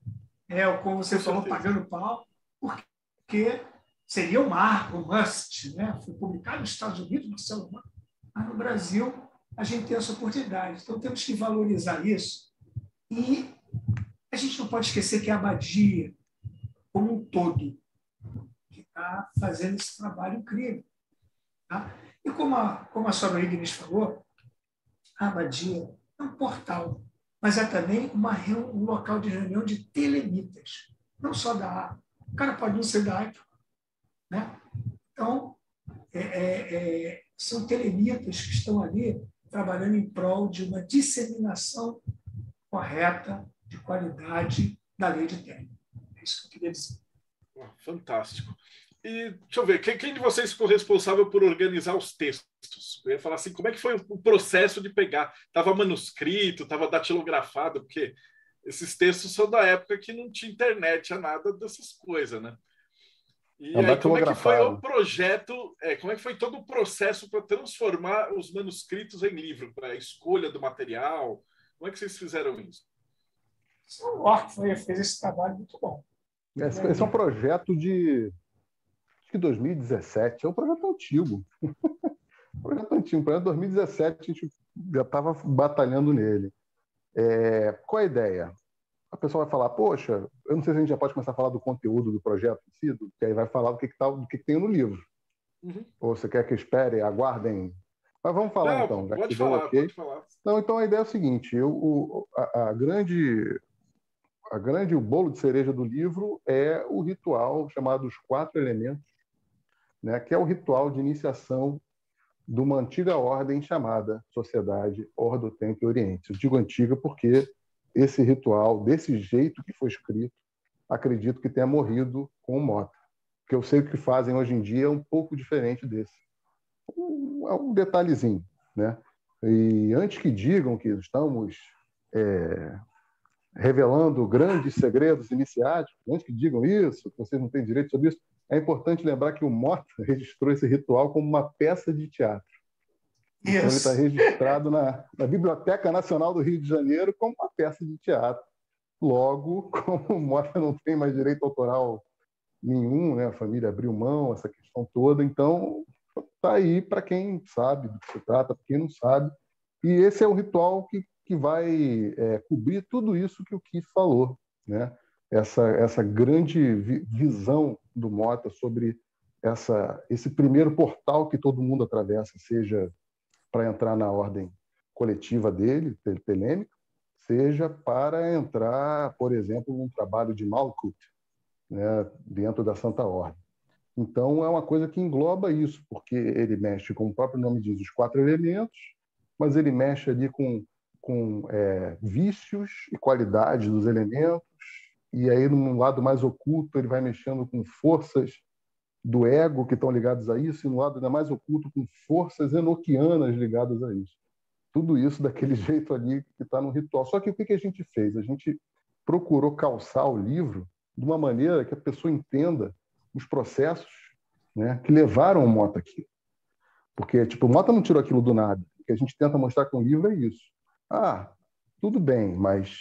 como você falou, pagando pau, porque seria um marco, um must, né? Foi publicado nos Estados Unidos, Marcelo, mas no Brasil a gente tem essa oportunidade. Então temos que valorizar isso. E a gente não pode esquecer que a Abadia, como um todo, que está fazendo esse trabalho incrível. Tá? E como a senhora Ignis falou, a Abadia é um portal, mas é também um local de reunião de telemitas, não só da APA. O cara pode não ser da APA. Né? Então, são telemitas que estão ali trabalhando em prol de uma disseminação correta, de qualidade da lei de terra. É isso que eu queria dizer. Fantástico. E deixa eu ver, quem de vocês ficou responsável por organizar os textos? Eu ia falar assim, como é que foi o processo de pegar? Estava manuscrito, estava datilografado, porque esses textos são da época que não tinha internet, nada dessas coisas, né? E aí, como é que foi o projeto, como é que foi todo o processo para transformar os manuscritos em livro, para a escolha do material? Como é que vocês fizeram isso? O Orc fez esse trabalho muito bom. Esse é um projeto de 2017, é um projeto antigo. Projeto 2017, a gente já estava batalhando nele. Qual a ideia? A pessoa vai falar, poxa, eu não sei se a gente já pode começar a falar do conteúdo do projeto em si, que aí vai falar do que tem no livro. Uhum. Ou você quer que espere, aguardem? Mas vamos falar então. Já pode falar, okay. Pode falar. Não, então a ideia é o seguinte, o bolo de cereja do livro é o ritual chamado Os Quatro Elementos, né, que é o ritual de iniciação de uma antiga ordem chamada Sociedade Ordotento Oriente. Eu digo antiga porque esse ritual, desse jeito que foi escrito, acredito que tenha morrido com o Mota. Porque eu sei que o que fazem hoje em dia é um pouco diferente desse. Um detalhezinho, né? E antes que digam que estamos revelando grandes segredos iniciáticos, antes que digam isso, que vocês não têm direito sobre isso, é importante lembrar que o Mota registrou esse ritual como uma peça de teatro. Então, ele está registrado na Biblioteca Nacional do Rio de Janeiro como uma peça de teatro. Logo, como o Mota não tem mais direito autoral nenhum, né? A família abriu mão, essa questão toda, então está aí para quem sabe do que se trata, para quem não sabe. E esse é o ritual que vai cobrir tudo isso que o Keith falou, né? Essa grande visão do Mota sobre esse primeiro portal que todo mundo atravessa, seja para entrar na ordem coletiva dele, telêmica, seja para entrar, por exemplo, num trabalho de Malkut, né, dentro da Santa Ordem. Então, é uma coisa que engloba isso, porque ele mexe, como o próprio nome diz, os quatro elementos, mas ele mexe ali com vícios e qualidades dos elementos, e aí, num lado mais oculto, ele vai mexendo com forças do ego que estão ligadas a isso, e no lado ainda mais oculto, com forças enoquianas ligadas a isso. Tudo isso daquele jeito ali que está no ritual. Só que o que a gente fez? A gente procurou calçar o livro de uma maneira que a pessoa entenda os processos, né, que levaram o Mota aqui. Porque, tipo, o Mota não tirou aquilo do nada. O que a gente tenta mostrar com o livro é isso. Ah, tudo bem, mas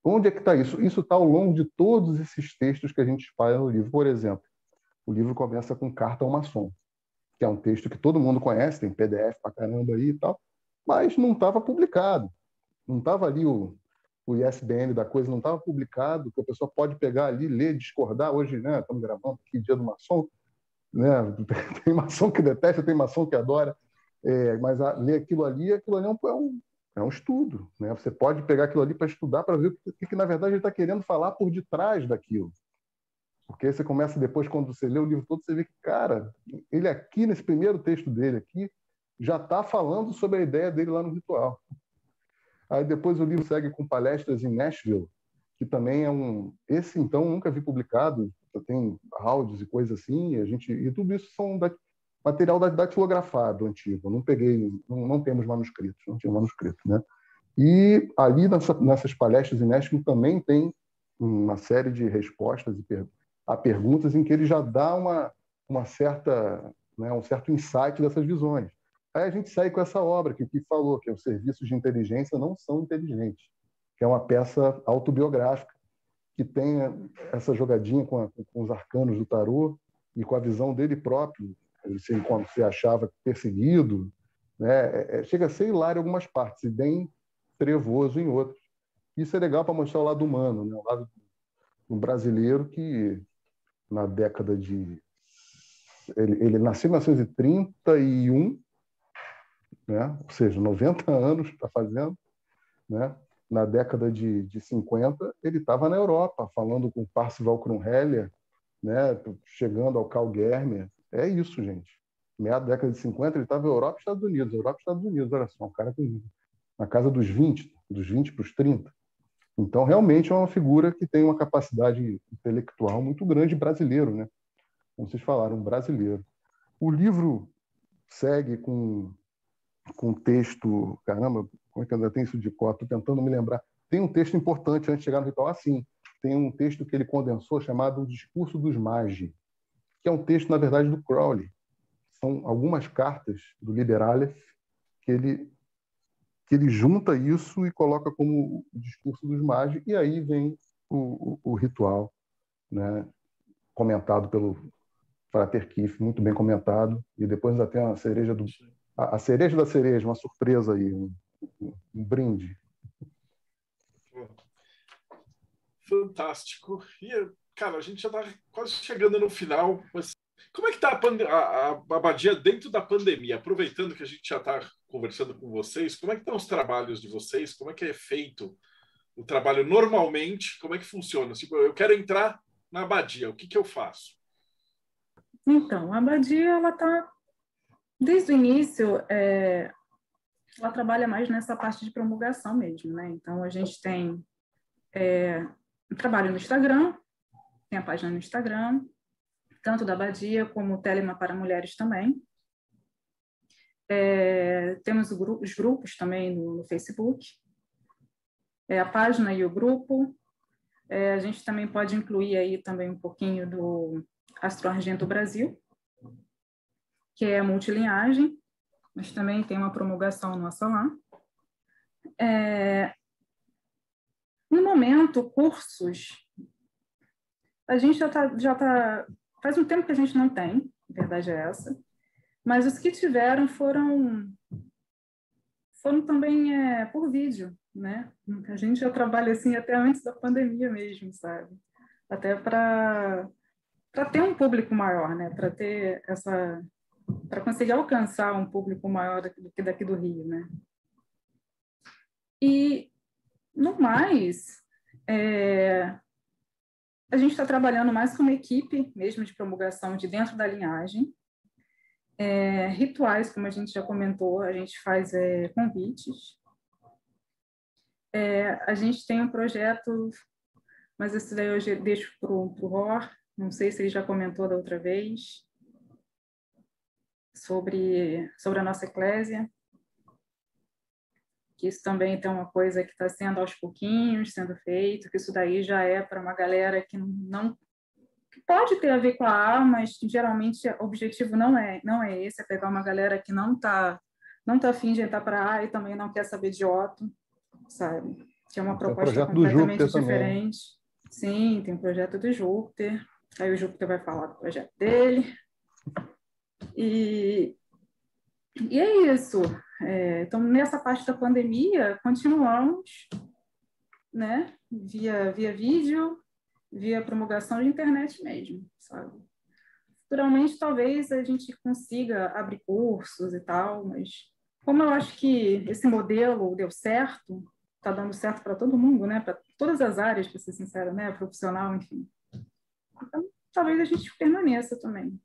onde é que está isso? Isso está ao longo de todos esses textos que a gente espalha no livro. Por exemplo, o livro começa com Carta ao Maçom, que é um texto que todo mundo conhece, tem PDF pra caramba aí e tal, mas não estava publicado. Não estava ali o ISBN da coisa, não estava publicado, que a pessoa pode pegar ali, ler, discordar. Hoje, né, estamos gravando aqui, dia do maçom, né? Tem maçom que detesta, tem maçom que adora, mas ler aquilo ali é um estudo, né? Você pode pegar aquilo ali para estudar, para ver o que na verdade ele está querendo falar por detrás daquilo. Porque aí você começa depois, quando você lê o livro todo, você vê que, cara, ele aqui, nesse primeiro texto dele aqui, já está falando sobre a ideia dele lá no ritual. Aí depois o livro segue com palestras em Nashville, que também é esse, então, nunca vi publicado, tem áudios e coisas assim, e tudo isso são material datilografado antigo. Não peguei, não temos manuscritos, não tinha manuscrito, né? E ali nessas palestras em Nashville também tem uma série de respostas a perguntas em que ele já dá uma certa, né, um certo insight dessas visões. Aí a gente sai com essa obra que o Ki falou, que é Os Serviços de Inteligência Não São Inteligentes, que é uma peça autobiográfica que tem essa jogadinha com os arcanos do tarô e com a visão dele próprio. Ele quando se achava perseguido, né? Chega a ser hilário em algumas partes e bem trevoso em outras. Isso é legal para mostrar o lado humano, né? O lado do brasileiro que na década de... Ele nasceu em 1931, né? Ou seja, 90 anos está fazendo, né? Na década de 50, ele estava na Europa, falando com Parzival Krumheller, né? Chegando ao Karl Germer. É isso, gente. Meia década de 50, ele estava na Europa e Estados Unidos. Europa e Estados Unidos, olha só, um cara na casa dos 20 para os 30. Então, realmente é uma figura que tem uma capacidade intelectual muito grande, brasileiro, né? Como vocês falaram, brasileiro. O livro segue com texto... Caramba, como é que ainda tem isso de cor? Estou tentando me lembrar. Tem um texto importante antes de chegar no ritual. Sim, tem um texto que ele condensou chamado O Discurso dos Magi, que é um texto, na verdade, do Crowley. São algumas cartas do Liber Aleph que ele junta isso e coloca como o discurso dos Magi, e aí vem o ritual, né? Comentado pelo Frater Kiff, muito bem comentado, e depois ainda tem a cereja da cereja, uma surpresa aí, um brinde. Fantástico. E, cara, a gente já está quase chegando no final, mas como é que está a Abadia dentro da pandemia? Aproveitando que a gente já está conversando com vocês, como é que estão os trabalhos de vocês? Como é que é feito o trabalho normalmente? Como é que funciona? Tipo, eu quero entrar na Abadia, o que eu faço? Então, a Abadia, ela está, desde o início, ela trabalha mais nessa parte de promulgação mesmo, né? Então, a gente tem um trabalho no Instagram, tem a página no Instagram, tanto da Abadia como o Telema para Mulheres também. Temos os grupos também no Facebook, a página e o grupo. A gente também pode incluir aí também um pouquinho do Astro Argento Brasil, que é a multilinhagem, mas também tem uma promulgação nossa lá. No momento, cursos, a gente já tá faz um tempo que a gente não tem, a verdade é essa, mas os que tiveram foram também por vídeo, né? A gente já trabalha assim até antes da pandemia mesmo, sabe? Até para ter um público maior, né? Para conseguir alcançar um público maior do que daqui do Rio, né? E, no mais, a gente está trabalhando mais com uma equipe mesmo de promulgação de dentro da linhagem. Rituais, como a gente já comentou, a gente faz convites. A gente tem um projeto mas isso daí eu deixo para o Ror, não sei se ele já comentou da outra vez, sobre a nossa eclésia, que isso também tem uma coisa que está sendo aos pouquinhos, sendo feito, que isso daí já é para uma galera que não que pode ter a ver com a A, mas que geralmente o objetivo não é esse, é pegar uma galera que não tá afim de entrar para A e também não quer saber de Otto, sabe? Que é uma proposta completamente diferente. Sim, tem o projeto do Júpiter, aí o Júpiter vai falar do projeto dele. E é isso. Então, nessa parte da pandemia, continuamos, né? Via vídeo, via promulgação de internet mesmo, sabe? Futuramente, talvez a gente consiga abrir cursos e tal, mas como eu acho que esse modelo deu certo, está dando certo para todo mundo, né? Para todas as áreas, para ser sincero, né? Profissional, enfim. Então, talvez a gente permaneça também,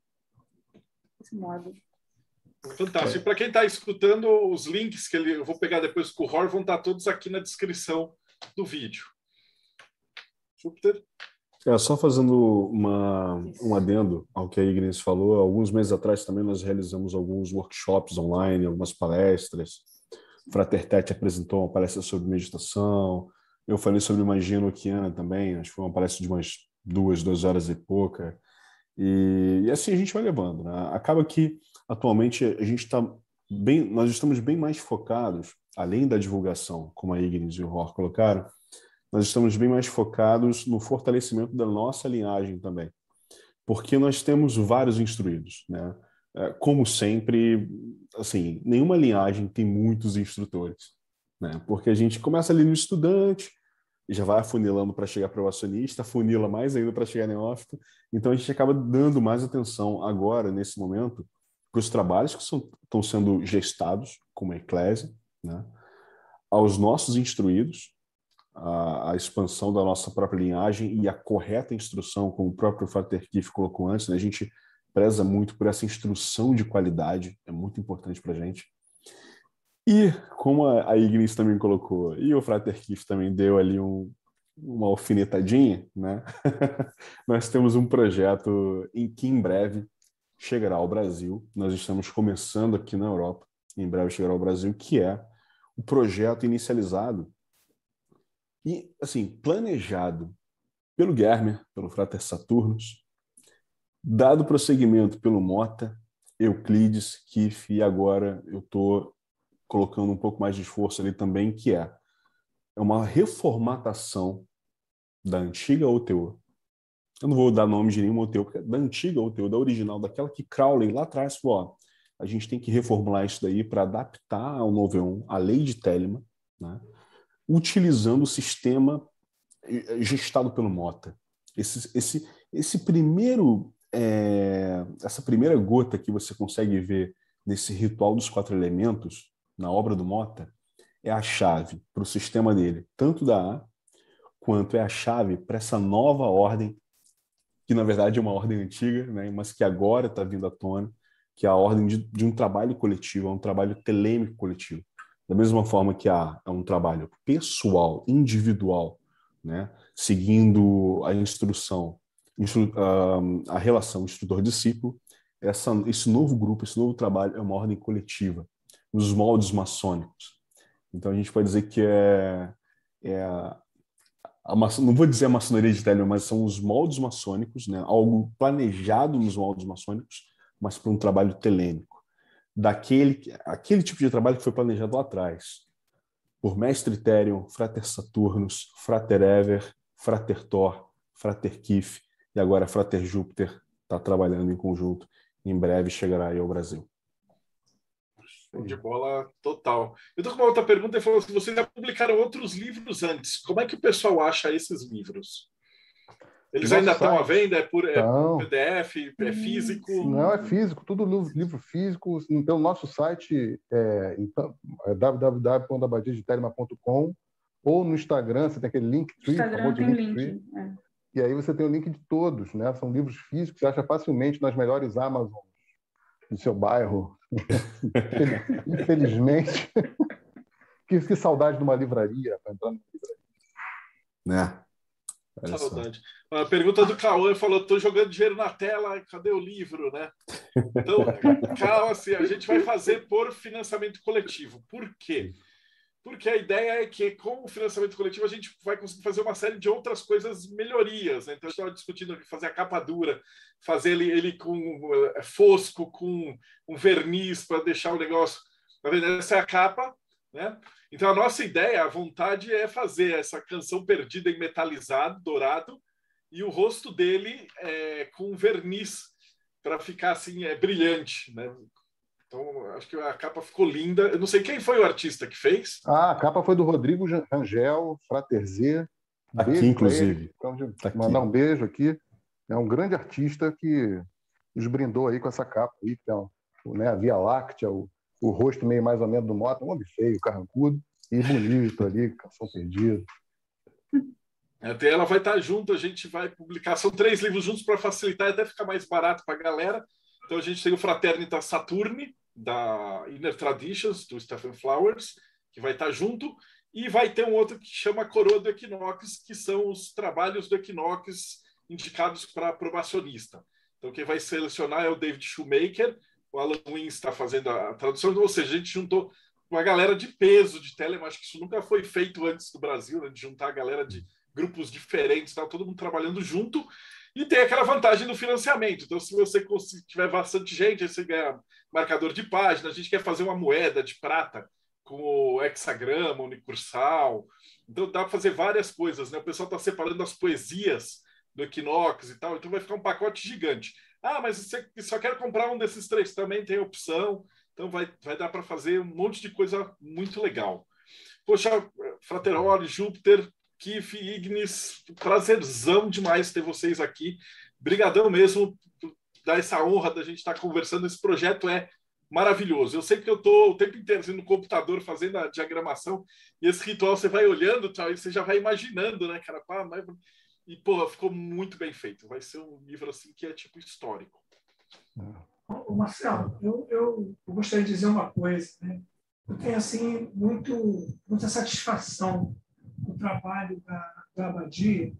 desse modo. Fantástico. Para quem está escutando, os links que eu vou pegar depois com o Ror vão estar todos aqui na descrição do vídeo. Júpiter? Só fazendo um adendo ao que a Ignis falou, alguns meses atrás também nós realizamos alguns workshops online, algumas palestras. O Frater Tete apresentou uma palestra sobre meditação, eu falei sobre magia noquiana também, acho que foi uma palestra de umas 2 horas e pouca, e assim a gente vai levando, né? Acaba que atualmente a gente nós estamos bem mais focados, além da divulgação, como a Ignis e o Ror colocaram, nós estamos bem mais focados no fortalecimento da nossa linhagem também, porque nós temos vários instruídos, né? Como sempre, assim, nenhuma linhagem tem muitos instrutores, né? Porque a gente começa ali no estudante, e já vai afunilando para chegar para o acionista, afunila mais ainda para chegar neófito, então a gente acaba dando mais atenção agora, nesse momento, para os trabalhos que estão sendo gestados como eclésia, né? Aos nossos instruídos, a expansão da nossa própria linhagem e a correta instrução, como o próprio Frater Kiff colocou antes, né? A gente preza muito por essa instrução de qualidade, é muito importante para a gente. E, como a Ignis também colocou, e o Frater Kiff também deu ali uma alfinetadinha, né? Nós temos um projeto que em breve chegará ao Brasil, nós estamos começando aqui na Europa, em breve chegará ao Brasil, que é o projeto inicializado e, assim, planejado pelo Germer, pelo Frater Saturnus, dado prosseguimento pelo Mota, Euclides, Kiff, e agora eu estou colocando um pouco mais de esforço ali também, que é uma reformatação da antiga OTO. Eu não vou dar nome de nenhuma OTO, porque é da antiga OTO, da original, daquela que Crowley lá atrás falou, ó, a gente tem que reformular isso daí para adaptar ao novo E1, a lei de Telemann, né? Utilizando o sistema gestado pelo Mota. Esse primeiro, essa primeira gota que você consegue ver nesse ritual dos 4 elementos, na obra do Mota, é a chave para o sistema dele, tanto da A, quanto é a chave para essa nova ordem, que na verdade é uma ordem antiga, né, mas que agora está vindo à tona, que é a ordem de um trabalho coletivo, é um trabalho telêmico coletivo. Da mesma forma que A é um trabalho pessoal, individual, né, seguindo a instrução, a relação instrutor-discípulo, esse novo grupo, esse novo trabalho é uma ordem coletiva, nos moldes maçônicos. Então a gente pode dizer que não vou dizer a maçonaria de Telemann, mas são os moldes maçônicos, né? Algo planejado nos moldes maçônicos, mas para um trabalho telêmico. Aquele tipo de trabalho que foi planejado lá atrás, por Mestre Therion, Frater Saturnus, Frater Ever, Frater Thor, Frater Kiff, e agora Frater Júpiter está trabalhando em conjunto. Em breve chegará aí ao Brasil. De bola total. Eu estou com uma outra pergunta. Ele falou assim, vocês já publicaram outros livros antes. Como é que o pessoal acha esses livros? Eles ainda estão à venda? É PDF? É físico? Não, é físico. Tudo livro físico. Então, nosso site é www.abadiadetelema.com ou no Instagram, você tem aquele Linktree. Instagram tem link. E aí você tem o link de todos, né? São livros físicos, você acha facilmente nas melhores Amazons do seu bairro. Infelizmente. Que saudade de uma livraria para entrar numa livraria. Né? Saudade. A pergunta do Cauã falou: estou jogando dinheiro na tela, cadê o livro, né? Então, calma, assim, a gente vai fazer por financiamento coletivo. Por quê? Porque a ideia é que, com o financiamento coletivo, a gente vai conseguir fazer uma série de outras coisas, melhorias, né? Então, a gente estava discutindo aqui fazer a capa dura, fazer ele com fosco, com um verniz para deixar o negócio. Tá vendo? Essa é a capa, né? Então, a nossa ideia, a vontade é fazer essa Canção Perdida em metalizado, dourado, e o rosto dele com verniz para ficar assim, brilhante, né? Então, acho que a capa ficou linda. Eu não sei quem foi o artista que fez. A capa foi do Rodrigo Rangel, Frater Z. Aqui, inclusive. Mandar um beijo aqui. É um grande artista que nos brindou aí com essa capa aí, que é né, a Via Láctea, o rosto meio mais ou menos do Mota, um homem feio, carrancudo e bonito ali, Canção Perdida. Até ela vai estar junto, a gente vai publicar. São 3 livros juntos para facilitar e até ficar mais barato para a galera. Então a gente tem o Fraternita Saturni, da Inner Traditions, do Stephen Flowers, que vai estar junto, e vai ter um outro que chama Coroa do Equinox, que são os trabalhos do Equinox indicados para probacionista. Então quem vai selecionar é o David Shoemaker, o Alan Wins está fazendo a tradução, ou seja, a gente juntou uma galera de peso de Telemann, acho que isso nunca foi feito antes do Brasil, né, de juntar a galera de grupos diferentes, tá, todo mundo trabalhando junto, e tem aquela vantagem do financiamento. Então, se você tiver bastante gente, aí você ganha marcador de página. A gente quer fazer uma moeda de prata com o hexagrama, unicursal. Então, dá para fazer várias coisas, né? O pessoal está separando as poesias do Equinox e tal, então vai ficar um pacote gigante. Ah, mas você só quer comprar um desses 3, também tem opção. Então, vai dar para fazer um monte de coisa muito legal. Poxa, Frateroli, Júpiter, Kif, Ignis, prazerzão demais ter vocês aqui. Brigadão mesmo por dar essa honra da gente estar conversando. Esse projeto é maravilhoso. Eu sei que eu estou o tempo inteiro no computador fazendo a diagramação e esse ritual você vai olhando e você já vai imaginando, né, cara? E, porra, ficou muito bem feito. Vai ser um livro assim que é tipo histórico. Marcelo, eu gostaria de dizer uma coisa, né? Eu tenho assim muita satisfação no trabalho da Abadia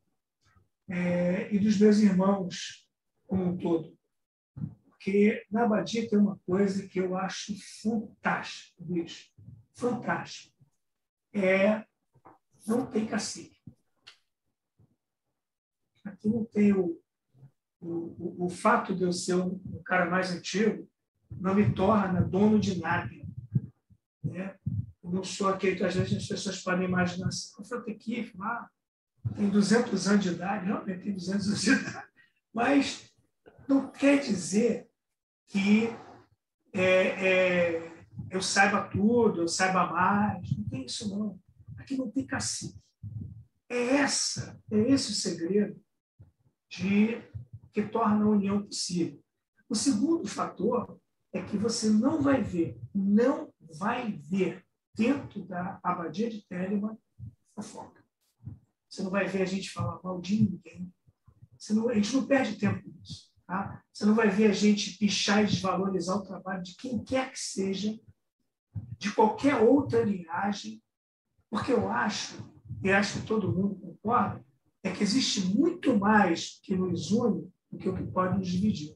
e dos meus irmãos como um todo. Porque na Abadia tem uma coisa que eu acho fantástica, bicho, fantástico. Não tem cacique. Aqui não tem o fato de eu ser um cara mais antigo não me torna dono de nada. Né? Eu não sou aquele que às vezes as pessoas podem imaginar assim, eu tenho que ir lá, tem 200 anos de idade, realmente tem 200 anos de idade, mas não quer dizer que eu saiba tudo, eu saiba mais, não tem isso não. Aqui não tem cacique. É esse o segredo que torna a união possível. O segundo fator é que você não vai ver dentro da Abadia de Telemann fofoca. Você não vai ver a gente falar mal de ninguém. A gente não perde tempo nisso. Tá? Você não vai ver a gente pichar e desvalorizar o trabalho de quem quer que seja, de qualquer outra linhagem, porque eu acho, e acho que todo mundo concorda, é que existe muito mais que nos une do que o que pode nos dividir.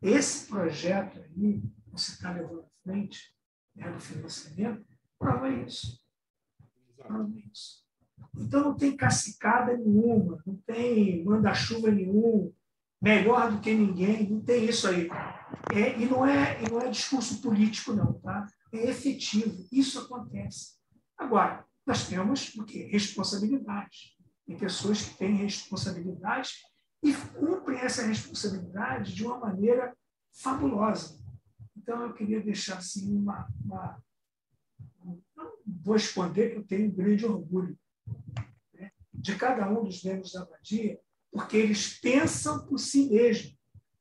Esse projeto aí, que você está levando à frente, do financiamento, prova isso. Então, não tem cacicada nenhuma, não tem manda-chuva nenhum, melhor do que ninguém, não tem isso aí. E não é discurso político, não, tá? É efetivo, isso acontece. Agora, nós temos o quê? Responsabilidade. Tem pessoas que têm responsabilidade e cumprem essa responsabilidade de uma maneira fabulosa. Então, eu queria deixar assim não vou esconder que eu tenho um grande orgulho, né, de cada um dos membros da Abadia, porque eles pensam por si mesmos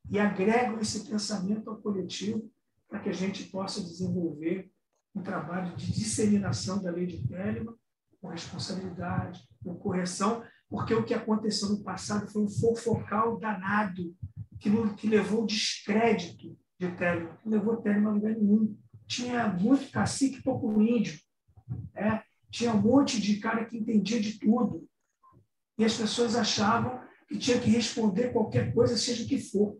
e agregam esse pensamento ao coletivo para que a gente possa desenvolver um trabalho de disseminação da lei de Telemann com responsabilidade, com correção, porque o que aconteceu no passado foi um fofocal danado que levou o descrédito de Telemann, não levou Telemann a lugar nenhum. Tinha muito cacique, pouco índio. Tinha um monte de cara que entendia de tudo. e as pessoas achavam que tinha que responder qualquer coisa, seja o que for.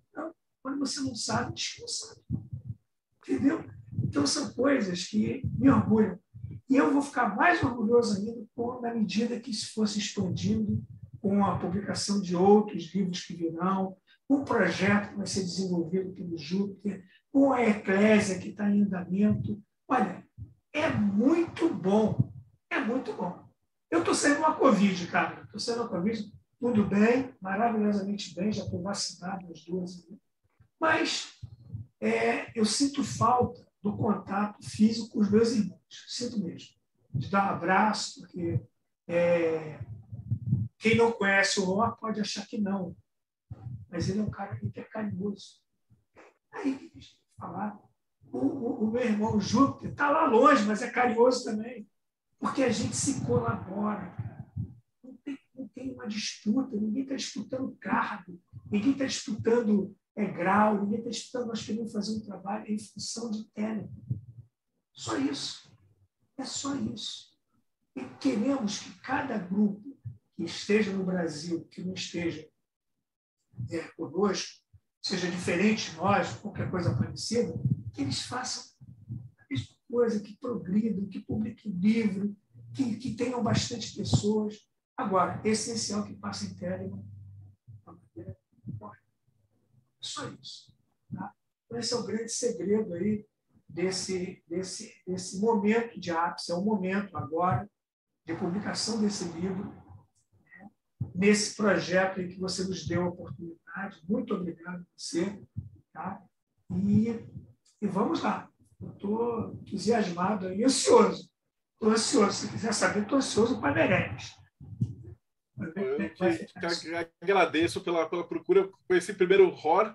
Então, quando você não sabe, diz que não sabe. Entendeu? Então, são coisas que me orgulham. E eu vou ficar mais orgulhoso ainda na medida que isso fosse expandindo com a publicação de outros livros que virão, com o projeto que vai ser desenvolvido pelo Júpiter, com a Eclésia que está em andamento. Olha, é muito bom. É muito bom. Eu estou saindo uma Covid, cara. Estou saindo uma Covid, tudo bem, maravilhosamente bem, já estou vacinado as duas. Mas eu sinto falta do contato físico com os meus irmãos. Sinto mesmo. De dar um abraço, porque quem não conhece o Ló pode achar que não. Mas ele é um cara que é carinhoso. Aí, deixa eu falar. O meu irmão Júpiter está lá longe, mas é carinhoso também. Porque a gente se colabora. Não tem uma disputa, ninguém está disputando cargo, ninguém está disputando grau, ninguém está disputando, nós queremos fazer um trabalho em função de Telemann. Só isso. É só isso. E queremos que cada grupo que esteja no Brasil, que não esteja conosco, seja diferente de nós, qualquer coisa parecida, que eles façam a mesma coisa, que progridam, que publiquem livro, que tenham bastante pessoas. Agora, é essencial que passem Telemann. É só isso. Tá? Então, esse é o grande segredo aí desse momento de ápice. É o momento agora de publicação desse livro, né? Nesse projeto aí que você nos deu a oportunidade. Muito obrigado a você. Tá? E vamos lá. Eu estou entusiasmado e ansioso. Estou ansioso. Se quiser saber, estou ansioso para Meirelles. Eu agradeço pela procura. Eu conheci primeiro o Ror,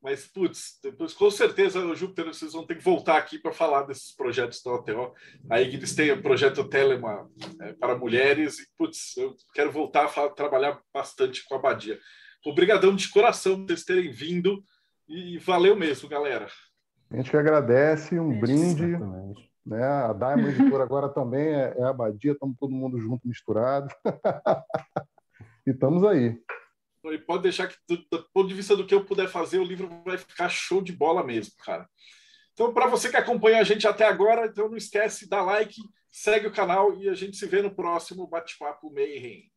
mas, putz, depois com certeza o Júpiter, vocês vão ter que voltar aqui para falar desses projetos da OTO. Aí eles têm o projeto Telemann para mulheres e, putz, eu quero voltar a trabalhar bastante com a Abadia. Obrigadão de coração por vocês terem vindo e valeu mesmo, galera. A gente que agradece, um brinde. Né? A Diamond Editora agora também é a Abadia, estamos todo mundo junto, misturado. E estamos aí. E pode deixar que, do ponto de vista do que eu puder fazer, o livro vai ficar show de bola mesmo, cara. Então, para você que acompanha a gente até agora, então não esquece, dá like, segue o canal e a gente se vê no próximo Bate-Papo Mayhem.